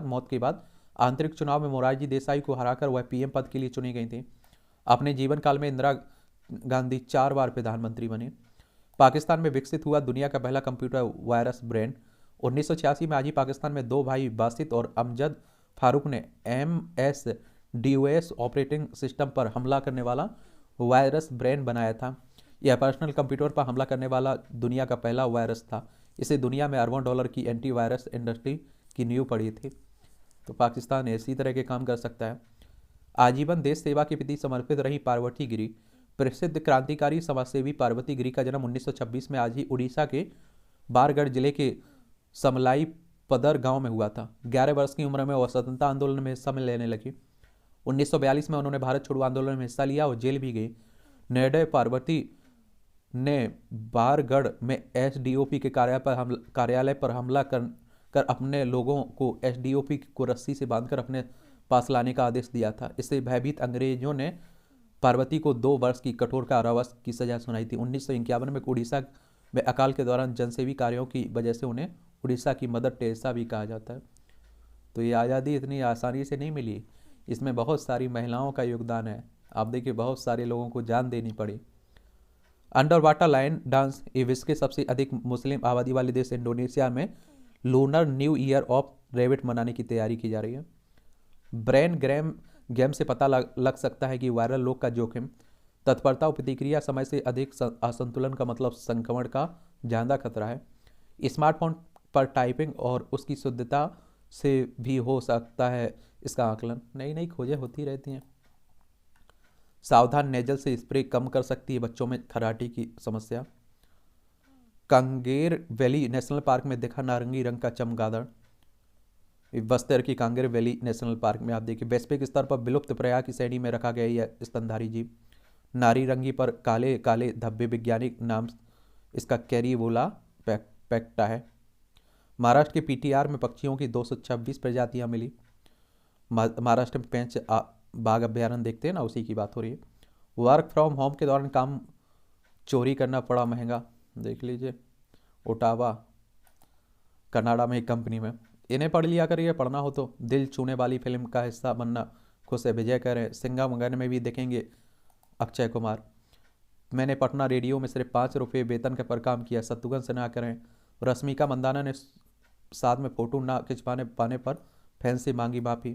मौत के बाद आंतरिक चुनाव में मोरारजी देसाई को हराकर वह पीएम पद के लिए चुनी गई थी। अपने जीवन काल में इंदिरा गांधी 4 बार प्रधानमंत्री बने। पाकिस्तान में विकसित हुआ दुनिया का पहला कंप्यूटर वायरस ब्रेन। 1986 में आज ही पाकिस्तान में 2 भाई बासित और अमजद फारूक ने MS-DOS ऑपरेटिंग सिस्टम पर हमला करने वाला वायरस ब्रेन बनाया था। यह पर्सनल कंप्यूटर पर हमला करने वाला दुनिया का पहला वायरस था। इसे दुनिया में अरबों डॉलर की एंटीवायरस इंडस्ट्री की नींव पड़ी थी। तो पाकिस्तान इसी तरह के काम कर सकता है। आजीवन देश सेवा के प्रति समर्पित रही पार्वती गिरी। प्रसिद्ध क्रांतिकारी समाजसेवी पार्वती गिरी का जन्म 1926 में आज ही उड़ीसा के बारगढ़ जिले के समलाई पदर गांव में हुआ था। 11 वर्ष की उम्र में वह स्वतंत्रता आंदोलन में हिस्सा लेने लगी। 1942 में उन्होंने भारत छोड़ो आंदोलन में हिस्सा लिया और जेल भी गई। निर्दय पार्वती ने बारगढ़ में SDOP के कार्यालय पर हमला कर अपने लोगों को SDOP को रस्सी से बांधकर अपने पास लाने का आदेश दिया था। इससे भयभीत अंग्रेजों ने पार्वती को 2 वर्ष की कठोर कारावास की सजा सुनाई थी। 1951 में उड़ीसा में अकाल के दौरान जनसेवी कार्यों की वजह से उन्हें उड़ीसा की मदर टेरेसा भी कहा जाता है। तो ये आज़ादी इतनी आसानी से नहीं मिली, इसमें बहुत सारी महिलाओं का योगदान है। आप देखिए बहुत सारे लोगों को जान देनी पड़ी। अंडर वाटर लाइन डांस, ये विश्व के सबसे अधिक मुस्लिम आबादी वाले देश इंडोनेशिया में lunar new year of rabbit मनाने की तैयारी की जा रही है। ब्रेन गेम से पता लग सकता है कि वायरल रोग का जोखिम, तत्परता और प्रतिक्रिया समय से अधिक असंतुलन का मतलब संक्रमण का ज्यादा खतरा है। स्मार्टफोन पर टाइपिंग और उसकी शुद्धता से भी हो सकता है इसका आकलन। नई नई खोजें होती रहती हैं। सावधान नेजल से स्प्रे कम कर सकती है बच्चों में खराटे की समस्या। कांगेर वैली नेशनल पार्क में देखा नारंगी रंग का चमगादड़। बस्तर की कांगेर वैली नेशनल पार्क में आप देखिए वैश्विक स्तर पर विलुप्त प्राय की श्रेणी में रखा गया यह स्तनधारी जीव। नारी रंगी पर काले काले धब्बे, वैज्ञानिक नाम इसका कैरीबोला पैक्टा है। महाराष्ट्र के PTR में पक्षियों की 226 प्रजातियां मिली। महाराष्ट्र में पेंच बाघ अभ्यारण्य देखते हैं ना, उसी की बात हो रही है। वर्क फ्रॉम होम के दौरान काम चोरी करना पड़ा महंगा, देख लीजिए ओटावा कनाडा में एक कंपनी में। इन्हें पढ़ लिया करिए, पढ़ना हो तो। दिल छूने वाली फिल्म का हिस्सा बनना खुश है, विजय कह रहे हैं। सिंघम में भी देखेंगे अक्षय कुमार। मैंने पटना रेडियो में सिर्फ 5 रुपये वेतन के पर काम किया, शत्रुघ्न सिन्हा करें। रश्मिका मंदाना ने साथ में फोटो ना खिंचवाने पाने पर फैन से मांगी माफ़ी।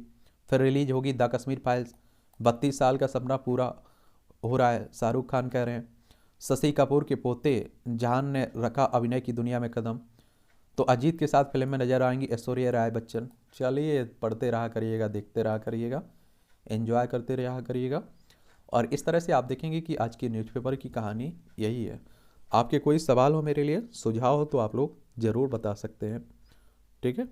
फिर रिलीज होगी द कश्मीर फाइल्स। 32 साल का सपना पूरा हो रहा है, शाहरुख खान कह रहे हैं। शशि कपूर के पोते जहान ने रखा अभिनय की दुनिया में कदम। तो अजीत के साथ फिल्म में नजर आएंगी ऐश्वर्या राय बच्चन। चलिए पढ़ते रहा करिएगा, देखते रहा करिएगा, एंजॉय करते रहा करिएगा। और इस तरह से आप देखेंगे कि आज की न्यूज़पेपर की कहानी यही है। आपके कोई सवाल हो मेरे लिए, सुझाव हो तो आप लोग ज़रूर बता सकते हैं। ठीक है।